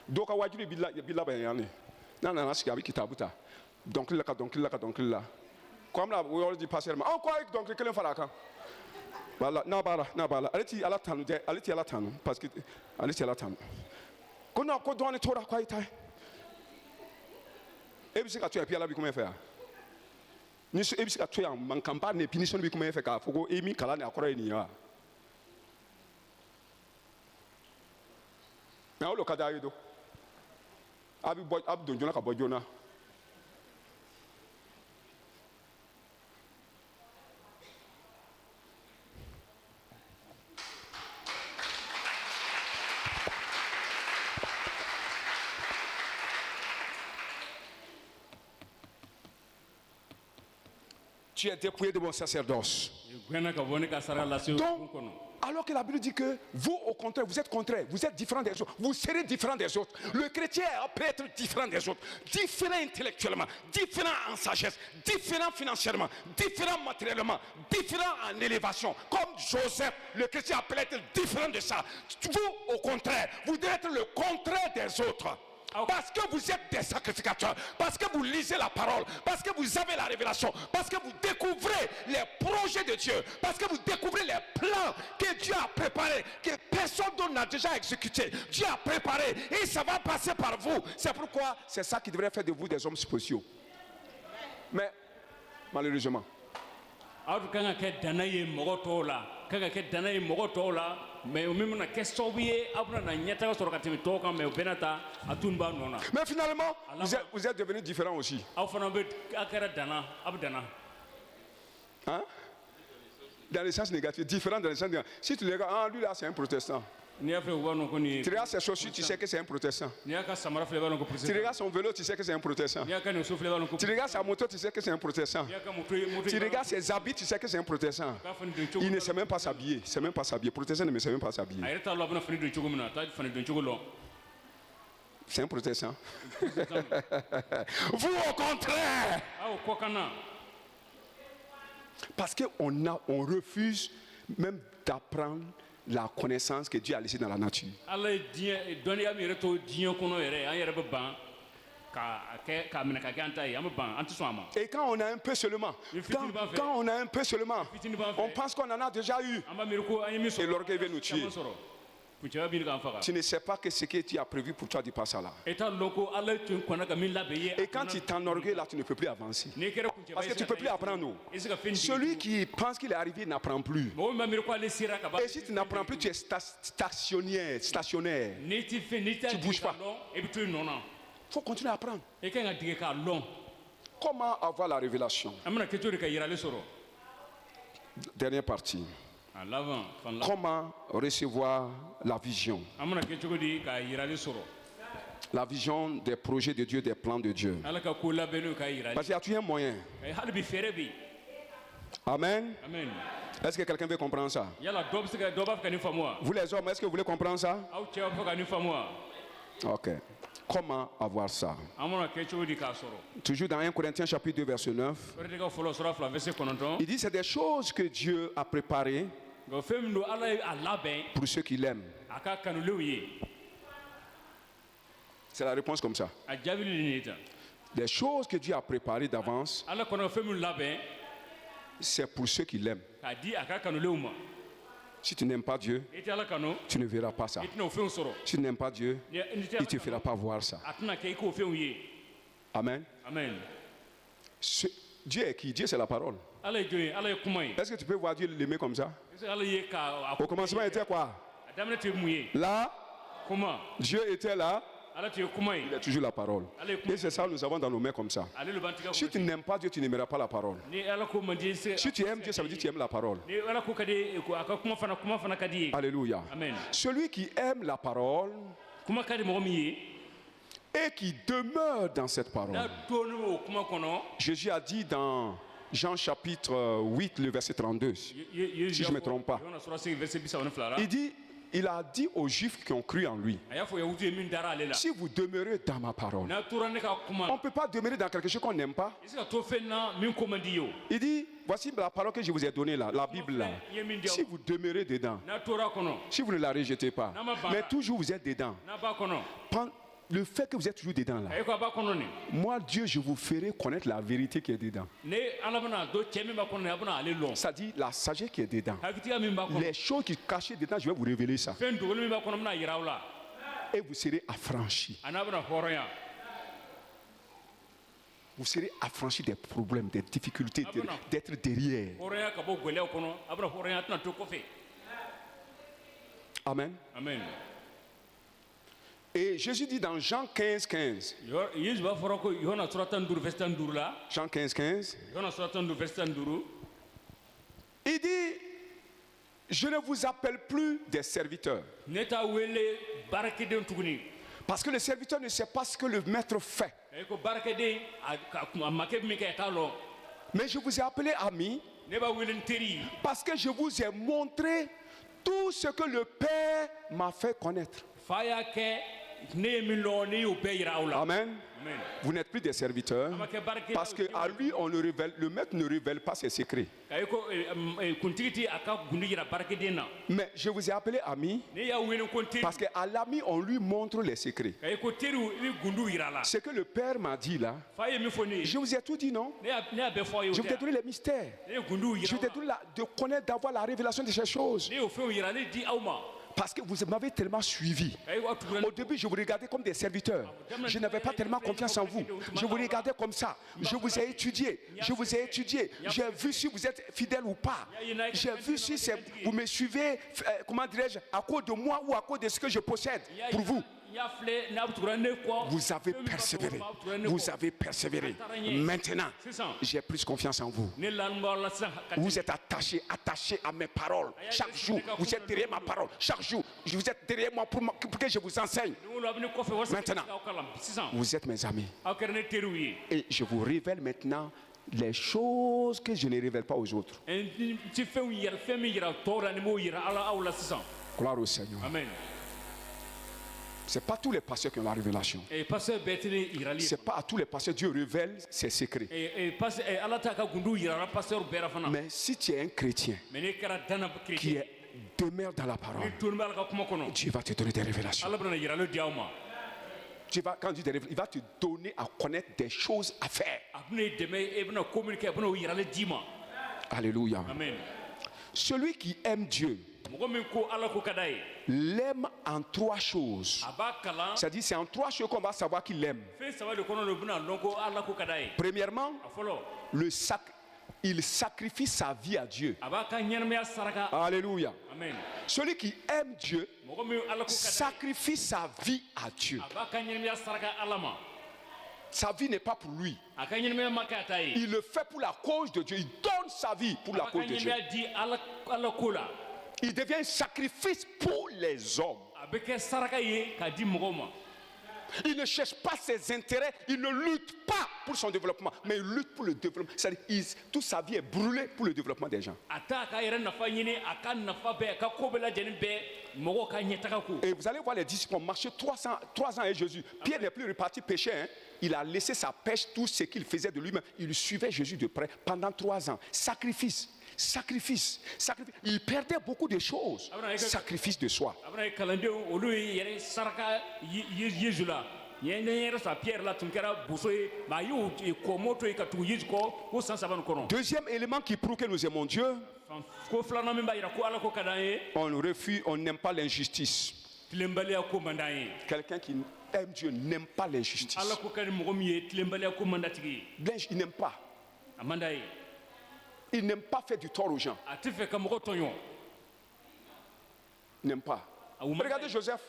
Donc à wajuri bila bayane. Nana nasi avec kitabuta. Donc là. Comme là on dit passer mais quoi donc quel faraka. Voilà, na bala. Allez à la tanu parce que allez à la tanu. Kono ko donne tora quoi ita. Et puis quand tu as puis là comment faire. Ni so ebisi ka to ya mankamba na definition bi comment faire ka fogo emi kala na akora ni ya. Mais on le cas d'ailleurs. Abdonjona Kabojona. Tu es dépouillé de mon sacerdoce. Donc, alors que la Bible dit que vous, au contraire, vous êtes différents des autres, vous serez différents des autres. Le chrétien peut être différent des autres, différent intellectuellement, différent en sagesse, différent financièrement, différent matériellement, différent en élévation. Comme Joseph, le chrétien peut être différent de ça. Vous, au contraire, vous devez être le contraire des autres. Parce que vous êtes des sacrificateurs, parce que vous lisez la parole, parce que vous avez la révélation, parce que vous découvrez les projets de Dieu, parce que vous découvrez les plans que Dieu a préparés, que personne d'autre n'a déjà exécuté. Dieu a préparé et ça va passer par vous. C'est pourquoi c'est ça qui devrait faire de vous des hommes spéciaux. Mais malheureusement, mais finalement, vous êtes devenus différents aussi. Hein? Dans le sens négatif, différent dans le sens négatif. Si tu le regardes, lui là c'est un protestant. Tu regardes ses chaussures, tu sais que c'est un protestant. Tu regardes son vélo, tu sais que c'est un protestant. Tu regardes sa moto, tu sais que c'est un protestant. Tu regardes ses habits, tu sais que c'est un protestant. Il ne sait même pas s'habiller. C'est même pas s'habiller. Protestant ne sait même pas s'habiller. C'est un protestant. Vous au contraire. Parce qu'on refuse même d'apprendre la connaissance que Dieu a laissée dans la nature. Et quand on a un peu seulement, on pense qu'on en a déjà eu. Et l'orgueil vient nous tuer. Tu ne sais pas que ce que tu as prévu pour toi de passer là. Et quand tu t'enorgueilles là, tu ne peux plus avancer. Parce que tu ne peux plus apprendre. Celui qui pense qu'il est arrivé n'apprend plus. Et si tu n'apprends plus, tu es stationnaire. Tu ne bouges pas. Il faut continuer à apprendre. Comment avoir la révélation? Dernière partie. Comment recevoir la vision? La vision des projets de Dieu, des plans de Dieu. Parce qu'il y a toujours un moyen. Amen. Est-ce que quelqu'un veut comprendre ça? Vous les hommes, est-ce que vous voulez comprendre ça? Ok. Comment avoir ça? Toujours dans 1 Corinthiens chapitre 2 verset 9. Il dit c'est des choses que Dieu a préparées pour ceux qui l'aiment. C'est la réponse comme ça. Des choses que Dieu a préparées d'avance, c'est pour ceux qui l'aiment. Si tu n'aimes pas Dieu, tu ne verras pas ça. Si tu n'aimes pas Dieu, il ne te fera pas voir ça. Amen. Dieu est qui? Dieu c'est la parole. Est-ce que tu peux voir Dieu l'aimer comme ça? Au commencement il était quoi? Là, Dieu était là. Il est toujours la parole. Et c'est ça que nous avons dans nos mains comme ça. Si tu n'aimes pas Dieu, tu n'aimeras pas la parole. Si tu aimes Dieu, ça veut dire que tu aimes la parole. Alléluia. Amen. Celui qui aime la parole et qui demeure dans cette parole. Jésus a dit dans Jean chapitre 8, le verset 32, si je ne me trompe pas. Il a dit aux Juifs qui ont cru en lui, si vous demeurez dans ma parole, on ne peut pas demeurer dans quelque chose qu'on n'aime pas. Il dit, voici la parole que je vous ai donnée là, la Bible là. Si vous demeurez dedans, si vous ne la rejetez pas, mais toujours vous êtes dedans, le fait que vous êtes toujours dedans là, moi Dieu je vous ferai connaître la vérité qui est dedans. C'est-à-dire la sagesse qui est dedans. Les choses qui sont cachées dedans, je vais vous révéler ça. Et vous serez affranchis. Vous serez affranchis des problèmes, des difficultés, d'être derrière. Amen. Et Jésus dit dans Jean 15, 15. Yesu b'a fɔra ko Yohana sura 15 verset 15 la. Jean 15, 15. Yohana sura 15 verset 15. Il dit, je ne vous appelle plus des serviteurs. Ne t'a wele baarakɛden tuguni. Parce que le serviteur ne sait pas ce que le maître fait. Ko baarakɛden a makɛ min kɛ t'a lɔn. Mais je vous ai appelé amis Ne b'a wele n teri. parce que je vous ai montré tout ce que le Père m'a fait connaître. Fa y'a kɛ ne ye min lɔn ne y'o bɛɛ yira aw la. Amen. Amen. Vous n'êtes plus des serviteurs parce qu'à lui, on ne révèle, le maître ne révèle pas ses secrets. K'a ko kuntigi ti a ka gundo yira baarakɛden na. Mais je vous ai appelé ami Ne y'a wele ko n teri. parce qu'à l'ami, on lui montre les secrets. K'a ko teriw i bɛ gundo yira la. Ce que le Père m'a dit là, Fa ye min fɔ ne ye. je vous ai tout dit, non? Ne y'a bɛɛ fɔ a ye o Je vous ai tɛ. donné les mystères. Ne ye gundow Je yira vous ai aw donné la. de connaître, d'avoir la révélation de ces choses. Ne y'o fɛnw yira ne di aw ma. Parce que vous m'avez tellement suivi. Au début, je vous regardais comme des serviteurs. Je n'avais pas tellement confiance en vous. Je vous regardais comme ça. Je vous ai étudié. Je vous ai étudié. J'ai vu si vous êtes fidèle ou pas. J'ai vu si vous me suivez, comment dirais-je, à cause de moi ou à cause de ce que je possède pour vous. Vous avez persévéré. Vous avez persévéré. Maintenant, j'ai plus confiance en vous. Vous êtes attachés à mes paroles. Chaque jour, vous êtes derrière ma parole. Chaque jour, vous êtes derrière moi pour que je vous enseigne. Maintenant, vous êtes mes amis. Et je vous révèle maintenant les choses que je ne révèle pas aux autres. Gloire au Seigneur. Amen. Ce n'est pas tous les pasteurs qui ont la révélation. Ce n'est pas à tous les pasteurs Dieu révèle ses secrets. Mais si tu es un chrétien qui demeure dans la parole, Dieu va te donner des révélations. Quand Dieu te révèle, il va te donner à connaître des choses à faire. Alléluia. Amen. Celui qui aime Dieu l'aime en trois choses. C'est-à-dire c'est en trois choses qu'on va savoir qu'il aime. Premièrement, il sacrifie sa vie à Dieu. Alléluia. Amen. Celui qui aime Dieu sacrifie sa vie à Dieu. Sa vie n'est pas pour lui. Il le fait pour la cause de Dieu. Il donne sa vie pour la cause de Dieu. Il devient un sacrifice pour les hommes. Il ne cherche pas ses intérêts, il ne lutte pas pour son développement, mais il lutte pour le développement. C'est-à-dire, toute sa vie est brûlée pour le développement des gens. Et vous allez voir les disciples ont marché 3 ans avec Jésus. Pierre n'est plus reparti pêcher. Il a laissé sa pêche, tout ce qu'il faisait de lui-même. Il suivait Jésus de près pendant 3 ans. Sacrifice. Il perdait beaucoup de choses. Sacrifice de soi. Deuxième élément qui prouve que nous aimons Dieu, on n'aime pas l'injustice. Quelqu'un qui aime Dieu n'aime pas l'injustice. Il n'aime pas. Il n'aime pas faire du tort aux gens. Il n'aime pas. Regardez Joseph.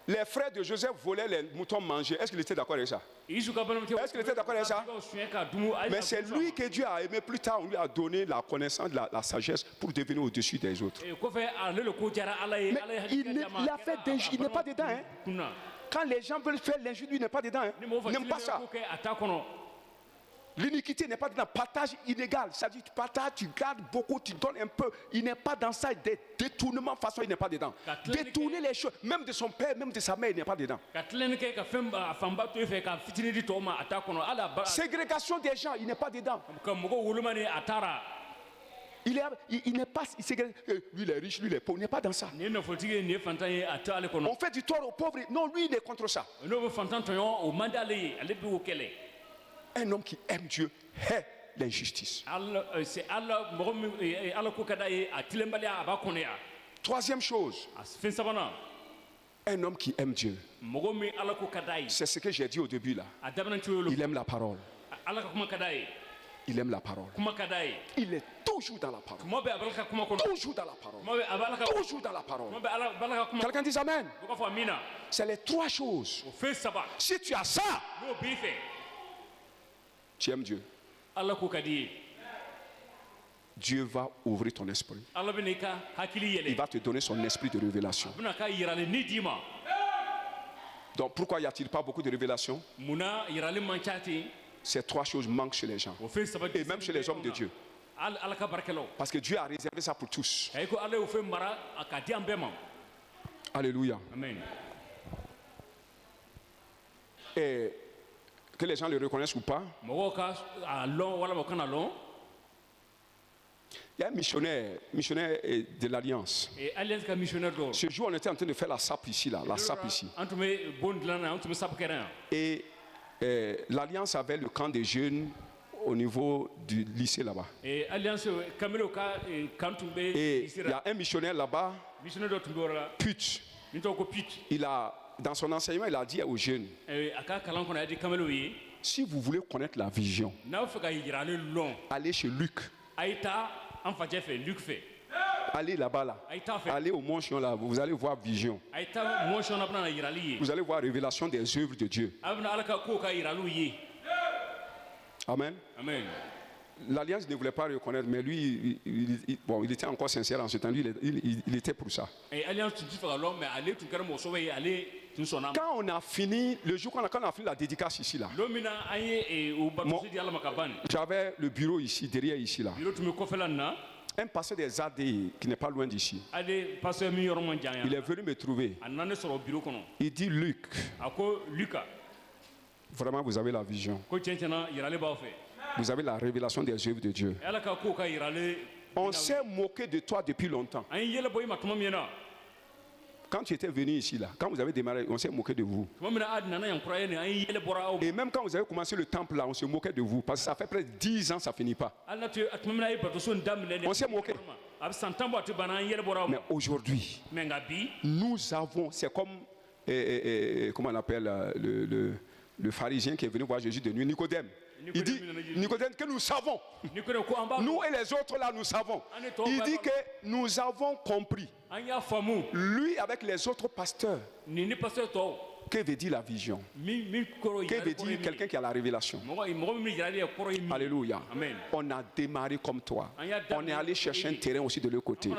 Les frères de Joseph volaient les moutons manger. Est-ce qu'il était d'accord avec ça? Est-ce qu'il était d'accord avec ça? Mais c'est lui que Dieu a aimé. Plus tard, on lui a donné la connaissance, la sagesse pour devenir au-dessus des autres. Mais il a fait d'injustice. Il n'est pas dedans. Quand les gens veulent faire l'injustice, lui n'est pas dedans. Il n'aime pas ça. L'iniquité n'est pas dedans. Partage inégal. C'est-à-dire tu partages, tu gardes beaucoup, tu donnes un peu. Il n'est pas dans ça. Des détournements façon, il n'est pas dedans. Détourner les choses, même de son père, même de sa mère, il n'est pas dedans. Ségrégation des gens, il n'est pas dedans. Il n'est pas ségrégé. Lui, il est riche, lui, il est pauvre. Il n'est pas dans ça. On fait du tort aux pauvres. Non, lui, il est contre ça. Un homme qui aime Dieu hait l'injustice. Troisième chose, un homme qui aime Dieu, c'est ce que j'ai dit au début là. Il aime la parole. il aime la parole. kuma ka d'a ye Il est toujours dans la parole. tuma bɛ a b'ala ka kuma kɔnɔ Toujours dans la parole. tuma bɛ a b'ala ka Toujours dans la parole. tuma bɛ a b'ala ka kuma Quelqu'un dit Amen. o ka fɔ amina C'est les trois choses. o fɛn saba Si tu as ça, n'o b'i fɛ tu aimes Dieu. ala ko ka di ye Dieu va ouvrir ton esprit. ala bɛ n'i ka hakili Il yɛlɛ va te donner son esprit de révélation. a bɛna ka yiralen ni d'i ma Donc pourquoi y a-t-il pas beaucoup de révélations? munna yiralen man ca ten Ces trois choses manquent chez les gens. o fɛn saba Et même chez les hommes de Dieu. ala ka baarakɛlaw Parce que Dieu a réservé ça pour tous. ayi ko ala y'o fɛn mara a ka di an bɛɛ ma Alléluia. amen Et que les gens le reconnaissent ou pas, mɔgɔw ka a lɔn walama u kana lɔn il y a un missionnaire de l'Alliance. alliance ka missionnaire dɔw Ce jour, on était en train de faire la sape ici, là, la sape ici. an tun bɛ bon dilan na an tun bɛ sabu kɛra yan Et l'Alliance avait le camp des jeunes au niveau du lycée là-bas. alliance kamilenw ka kan tun bɛ Et lycée il y ra a un missionnaire là-bas, missionnaire dɔ tun bɛ yɔrɔ la Put. min tɔgɔ ko pete Dans son enseignement, il a dit aux jeunes, a ka kalan kɔnɔ a y'a di kamilenw ye si vous voulez connaître la vision, n'aw fɛ ka yiralen lɔn allez chez Luc. a ye taa an facɛ fɛ luc fɛ Allez là-bas, là. a ye taa fɛ Allez au Mont Sion, là. Vous allez voir vision. a ye taa mɔnsɔn na bɛna na yirali ye Vous allez voir révélation des œuvres de Dieu. a bɛna ala ka kow ka yiraliw ye Amen. amen L'Alliance ne voulait pas reconnaître, mais lui, il était encore sincère en ce temps. Lui, il était pour ça. alliance tun ti fɛ ka lɔn mɛ ale tun kɛra mɔgɔ sɔbɛ ye ale tun sɔnna ma Quand on a fini, le jour quand on a fini la dédicace ici, là, don min na an ye o batosi di ala ma ka ban j'avais le bureau ici, derrière ici, là. biro tun bɛ kɔfɛla nin na Un pasteur des AD qui n'est pas loin d'ici, ale pasteur min yɔrɔ man jan il yan est venu me trouver. a nana ne sɔrɔ biro kɔnɔ Il dit, Luc, a ko luka vraiment, vous avez la vision. ko tiɲɛ tiɲɛna yiralen b'aw fɛ Vous avez la révélation des œuvres de Dieu. ala ka kow ka yiralen On s'est moqué de toi depuis longtemps. an ye yɛlɛ bɔ i ma tuma min na Quand tu étais venu ici, là, quand vous avez démarré, on s'est moqué de vous. tuma min na a nana yan kura ye nin an ye yɛlɛ bɔra aw ma Et même quand vous avez commencé le temple, là, on se moquait de vous. Parce que ça fait presque 10 ans, ça finit pas. hali na tuma min na a ye batoso nin daminɛ nin On s'est moqué. a bɛ san tan bɔ a tɛ banna an yɛlɛ bɔra aw ma Mais aujourd'hui, mɛ nka bi nous avons, c'est comme, comment on appelle, le pharisien qui est venu voir Jésus de nuit, Nicodème. Il dit, Nicodème, que nous savons. ni ko ne ko an b'a Nous et les autres là, nous savons. Il dit que nous avons compris. an y'a faamu Lui avec les autres pasteurs, nin ni pasteur tɔw que veut dire la vision? min kɔrɔ Que veut yirali kɔrɔ ye dire min quelqu'un qui a la révélation? mɔgɔ min bɛ yirali ye kɔrɔ ye min Alléluia. amen On a démarré comme toi. On est allé chercher un terrain aussi de l'autre côté.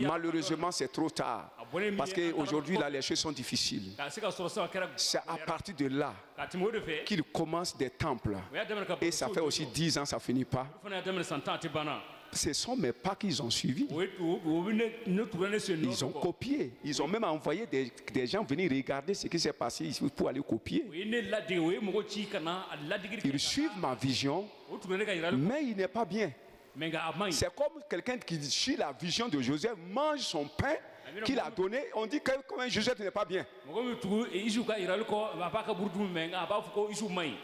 Malheureusement, c'est trop tard. Parce qu'aujourd'hui, là, les choses sont difficiles. k'a se ka sɔrɔ sisan a kɛra C'est à partir de là k'a tɛmɛ o de fɛ qu'il commence des temples. o y'a daminɛ ka Et ça fait aussi 10 ans, ça finit pas. o fana y'a daminɛ san tan a tɛ banna Ce sont mes pas qu'ils ont suivis. o bɛ ne tugula ne sen Ils ont copié. Ils ont même envoyé des gens venir regarder ce qui s'est passé ici pour aller copier. o ye ne ladege o ye mɔgɔ ci ka na a ladege Ils suivent ma vision, o tugula ne ka yirali mais il n'est pas bien. mɛ nka a man ɲi C'est comme quelqu'un qui suit la vision de Joseph, mange son pain qu'il a donné. On dit que comme un Joseph n'est pas bien. mɔgɔ min tugu isuw ka yirali kɔ a b'a ka buru dun mɛ nka a b'a fɔ ko isuw man ɲi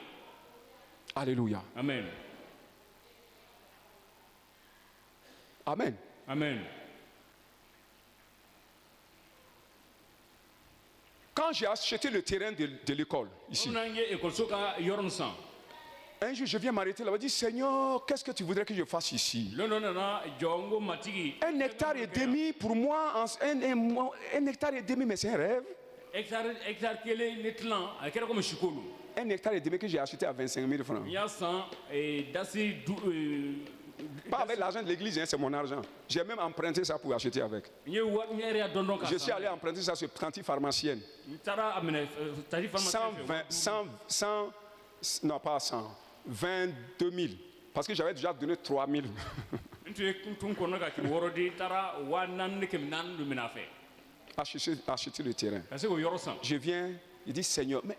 Alléluia. amen Amen. amen Quand j'ai acheté le terrain de l'école, ici, n'an ye ekɔliso ka yɔrɔ nin san un jour je viens m'arrêter là-bas, je dis Seigneur, qu'est-ce que tu voudrais que je fasse ici? lɔn dɔ nana jɔ n ko matigi 1 hectare et demi pour moi, 1 hectare et demi, mais c'est un rêve. hectare kelen ne tilan a kɛra komi siko don 1 hectare et demi que j'ai acheté à 25 000 francs. n y'a san dasi Pas avec l'argent de l'église, hein, c'est mon argent. J'ai même emprunté ça pour acheter avec. n ye wari n yɛrɛ y'a dɔn dɔn ka Je suis allé emprunter ça sur Tanti pharmacienne. n taara a minɛ tari farmasi 120, non pas 100, 22 000. Parce que j'avais déjà donné 3 000. n tun kɔnɔ ka kile wɔɔrɔ di n taara 4,000 ni kɛmɛ naani don minɛ a fɛ Acheter le terrain. ka se k'o yɔrɔ san Je viens, il dit Seigneur, mais,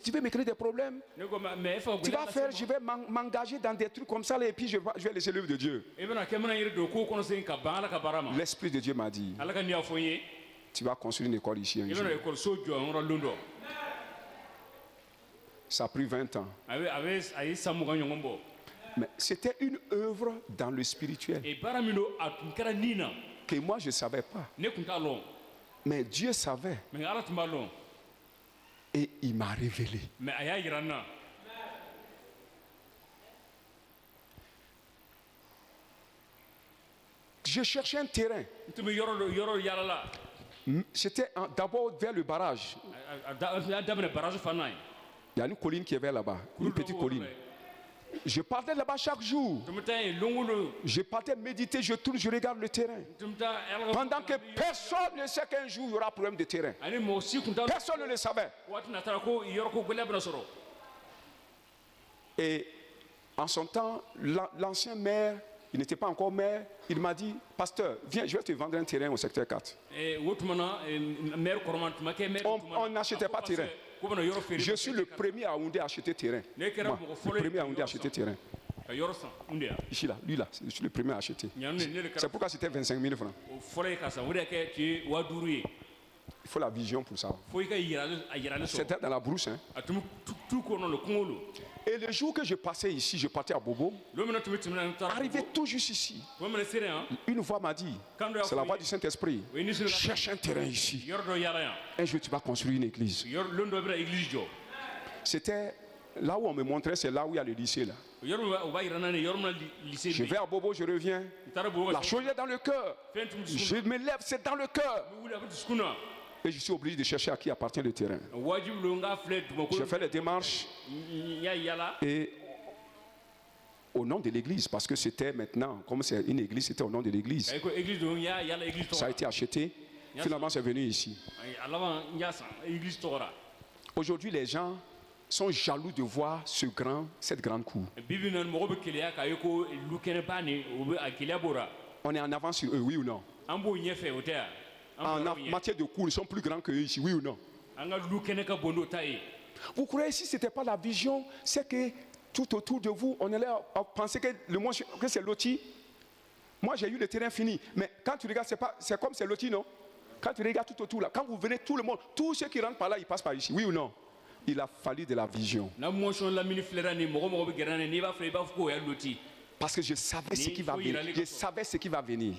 tu veux me créer des problèmes? ne ko mɛ e fɛ Tu vas faire, je vais m'engager dans des trucs comme ça là, et puis je vais laisser l'œuvre de Dieu. e bɛna kɛ n bɛna yiri don ko kɔnɔ sen ka ban ala ka baara ma L'Esprit de Dieu m'a dit, ala ka nin y'a fɔ n ye tu vas construire une école ici un i jour. bɛna ekɔliso jɔ yɔrɔ lon dɔ Ça a pris 20 ans. a ye san 20 ɲɔgɔn bɔ Mais c'était une œuvre dans le spirituel baara min don a tun kɛra nin na que moi je ne savais pas. ne tun t'a lɔn Mais Dieu savait mɛ ala tun b'a lɔn et il m'a révélé. mɛ a y'a yira n na Je cherchais un terrain. C'était d'abord vers le barrage. Il y a une colline qui est vers là-bas, une petite colline. Je partais là-bas chaque jour. Je partais méditer, je tourne, je regarde le terrain. Pendant que personne ne sait qu'un jour il y aura problème de terrain. Personne ne le savait. Et en son temps, l'ancien maire, il n'était pas encore maire, il m'a dit, pasteur, viens, je vais te vendre un terrain au secteur 4. On n'achetait pas terrain. Je suis le premier à Houndé à acheter terrain. Moi, le premier à Houndé à acheter terrain. Ici, là, lui là, je suis le premier à acheter. C'est pourquoi c'était 25 000 francs. Il faut la vision pour ça. C'était dans la brousse. Hein. Et le jour que je passais ici, je partais à Bobo. Arrivé tout juste ici. Une voix m'a dit, c'est la voix du Saint-Esprit, cherche un terrain ici. Un jour tu vas construire une église. C'était là où on me montrait, c'est là où il y a le lycée là. Je vais à Bobo, je reviens. La chose est dans le cœur. Je me lève, c'est dans le cœur. Et je suis obligé de chercher à qui appartient le terrain. Je fais les démarches et au nom de l'église, parce que c'était maintenant, comme c'est une église, c'était au nom de l'église. Ça a été acheté. Finalement, c'est venu ici. Aujourd'hui, les gens sont jaloux de voir cette grande cour. On est en avance sur eux, oui ou non? En matière de cours, ils sont plus grands que eux ici, oui ou non? Vous croyez si ce n'était pas la vision, c'est que tout autour de vous, on allait penser que le monde que c'est loti. Moi, j'ai eu le terrain fini, mais quand tu regardes, c'est comme c'est loti, non? Quand tu regardes tout autour là, quand vous venez, tout le monde, tous ceux qui rentrent par là, ils passent par ici, oui ou non? Il a fallu de la vision. Parce que je savais ce qui va venir. Je savais ce qui va venir.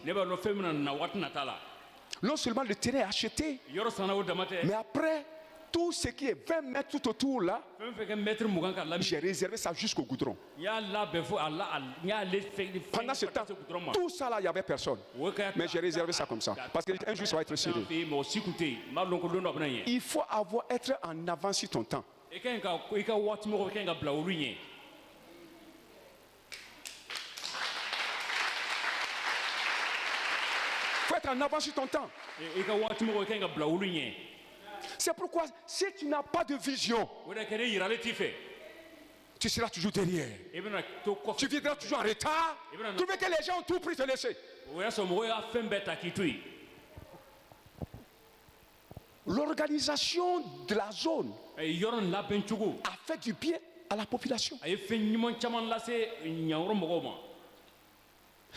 Non seulement le terrain est acheté, mais après, tout ce qui est 20 mètres tout autour là, j'ai réservé ça jusqu'au goudron. Pendant ce temps, tout ça là, il n'y avait personne. Mais j'ai réservé ça comme ça. Parce qu'un jour, ça va être serré. Il faut être en avance sur ton temps. Il faut être en avance sur ton temps. C'est pourquoi si tu n'as pas de vision, tu seras toujours derrière. Tu viendras toujours en retard. Tu veux que les gens ont tout pris te laisser. L'organisation de la zone a fait du bien à la population.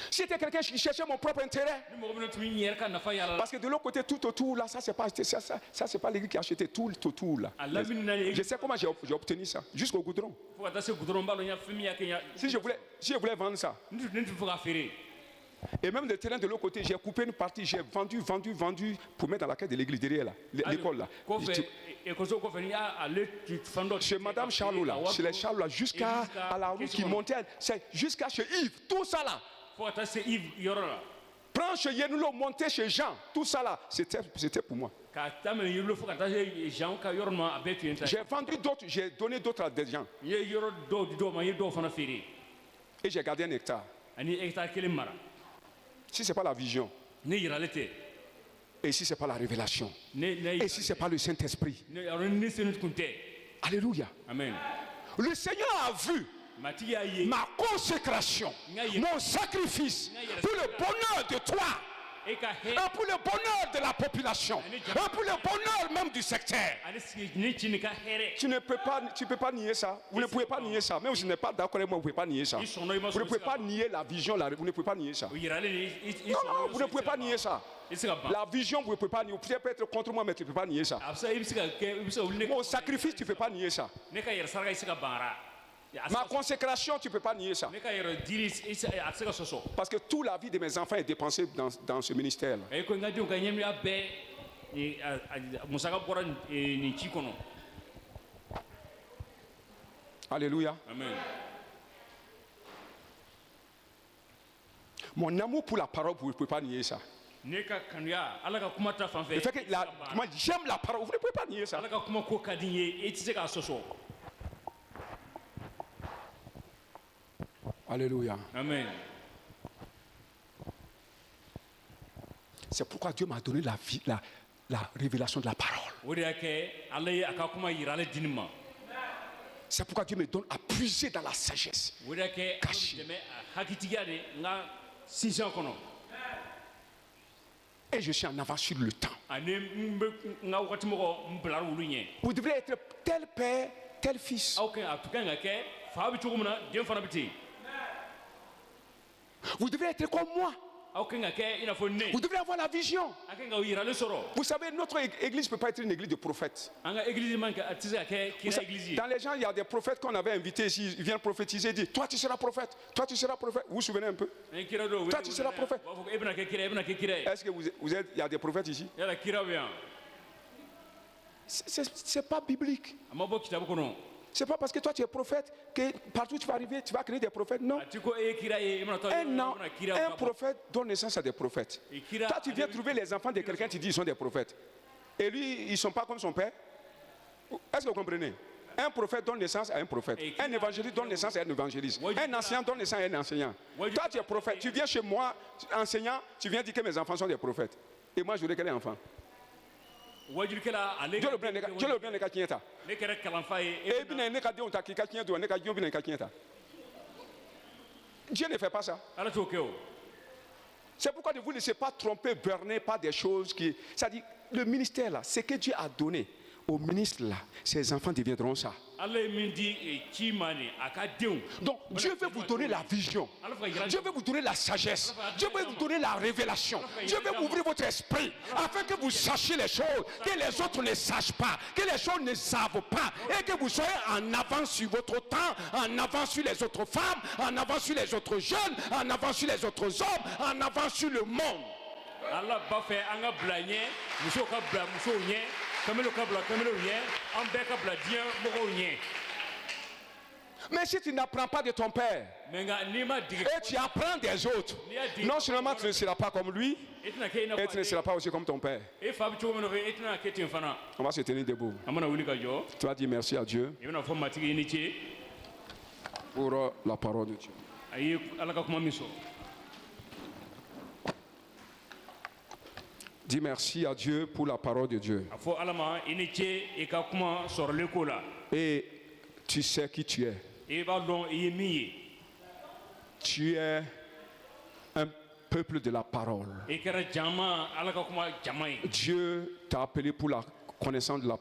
Si c'était quelqu'un qui cherchait mon propre intérêt, parce que de l'autre côté, tout autour là, ça c'est pas l'église qui a acheté tout autour là. Je sais comment j'ai obtenu ça, jusqu'au goudron. Si je voulais vendre ça. Et même le terrain de l'autre côté, j'ai coupé une partie, j'ai vendu pour mettre dans la caisse de l'église derrière là, l'école là. Chez Madame Charlot là, chez les Charlot là, jusqu'à la route qui montait, c'est jusqu'à chez Yves, tout ça là. Prends chez Yenoulo, monter chez Jean, tout ça là, c'était pour moi. J'ai vendu d'autres, j'ai donné d'autres à des gens. Et j'ai gardé un hectare. Si ce n'est pas la vision, et si ce n'est pas la révélation, et si ce n'est pas le Saint-Esprit, alléluia. Amen. Le Seigneur a vu ma consécration, mon sacrifice pour le bonheur de toi, et pour le bonheur de la population, et pour le bonheur même du secteur. Tu ne peux pas nier ça. Vous ne pouvez pas nier ça. Même si vous n'êtes pas d'accord avec moi, vous ne pouvez pas nier ça. Vous ne pouvez pas nier la vision, vous ne pouvez pas nier ça. Non, vous ne pouvez pas nier ça. La vision, vous ne pouvez pas nier. Vous pouvez être contre moi, mais tu ne peux pas nier ça. Mon sacrifice, tu ne peux pas nier ça. Ma consécration, tu ne peux pas nier ça. Parce que toute la vie de mes enfants est dépensée dans ce ministère. Alléluia. Amen. Mon amour pour la parole, vous ne pouvez pas nier ça. ne ka kanuya ala ka kuma ta fan fɛ Le fait que moi j'aime la parole, vous ne pouvez pas nier ça. ala ka kuma ko ka di n ye e tɛ se k'a sɔsɔ. Alléluia. Amen. C'est pourquoi Dieu m'a donné la révélation de la parole. o de y'a kɛ ala ye a ka kuma yira ale di ne ma. C'est pourquoi Dieu me donne à puiser dans la sagesse. o de y'a kɛ ala bɛ dɛmɛ a hakitigiya de n ka sinsin kɔnɔ. Et je suis en avance sur le temps. ani n bɛ n ka wagatimɔgɔ n bilara olu ɲɛ. Vous devrez être tel père, tel fils. aw kan a tun kan ka kɛ fa bɛ cogo min na den fana bɛ ten. Vous devrez être comme moi. aw kan ka kɛ i n'a fɔ ne. Vous devrez avoir la vision. a kan ka yiralen sɔrɔ. Vous savez, notre église ne peut pas être une église de prophètes. an ka église man ka a tɛ se ka kɛ kira église ye. Dans les gens, il y a des prophètes qu'on avait invités ici. Ils viennent prophétiser et disent, toi tu seras prophète, toi tu seras prophète. Vous vous souvenez un peu? ni kira dɔw Toi, tu seras prophète. u b'a fɔ ko e bɛna kɛ kira ye e bɛna kɛ kira ye. Est-ce que vous êtes, il y a des prophètes ici? yala kira bɛ yan. C'est pas biblique. a ma bɔ kitabu kɔnɔ. C'est pas parce que toi tu es prophète que partout tu vas arriver, tu vas créer des prophètes. Non. a ti ko e ye kira ye i bɛna taa Un prophète donne naissance à des prophètes. Toi tu viens trouver les enfants de quelqu'un, tu dis ils sont des prophètes. Et lui, ils ne sont pas comme son père. Est-ce que vous comprenez? Un prophète donne naissance à un prophète. Un évangéliste donne naissance à un évangéliste. Un enseignant donne naissance à un enseignant. Toi tu es prophète, tu viens chez moi, enseignant, tu viens dire que mes enfants sont des prophètes. Et moi j'aurai quel enfant? wajurikɛla ale Dieu le bien ne ka tiɲɛ ta. ne kɛra kalanfa ye Et bien ne ka denw ta k'i ka tiɲɛ to ne ka denw bɛna i ka tiɲɛ ta. Dieu ne fait pas ça. ala t'o kɛ o. C'est pourquoi ne vous laissez pas tromper, berner par des choses qui... C'est-à-dire, le ministère là, ce que Dieu a donné au ministre là, ses enfants deviendront ça. ala ye min di ci ma nin a ka denw. Donc Dieu veut vous donner la vision. Dieu veut vous donner la sagesse. Dieu veut vous donner la révélation. Dieu veut ouvrir votre esprit afin que vous sachiez les choses que les autres ne sachent pas, que les choses ne savent pas, et que vous soyez en avance sur votre temps, en avance sur les autres femmes, en avance sur les autres jeunes, en avance sur les autres hommes, en avance sur le monde. ala ba fɛ an ka bila ɲɛ musow ka bila musow ɲɛ kamalew ka bila kamalew ɲɛ an bɛɛ ka bila diɲɛ mɔgɔw ɲɛ. Mais si tu n'apprends pas de ton père mɛ nka n'i ma dege. et tu apprends des autres, non seulement tu ne seras pas comme lui, e tɛna kɛ i n'a et tu ne fɔ seras pas aussi comme ton père. e fa bɛ cogo min na e tɛna kɛ ten fana. On va se tenir debout. an bɛna wuli ka jɔ. Tu vas dire merci à Dieu i bɛna fɔ matigi i ni ce. pour la parole de Dieu. a ye ala ka kuma min sɔrɔ. Dis merci à Dieu pour la parole de Dieu. a fɔ ala ma i ni ce i ka kuma sɔrɔlen ko la. Et tu sais qui tu es. i b'a dɔn i ye min ye. Tu es un peuple de la parole. i kɛra jama ala ka kuma jama ye. Dieu t'a appelé pour la connaissance de la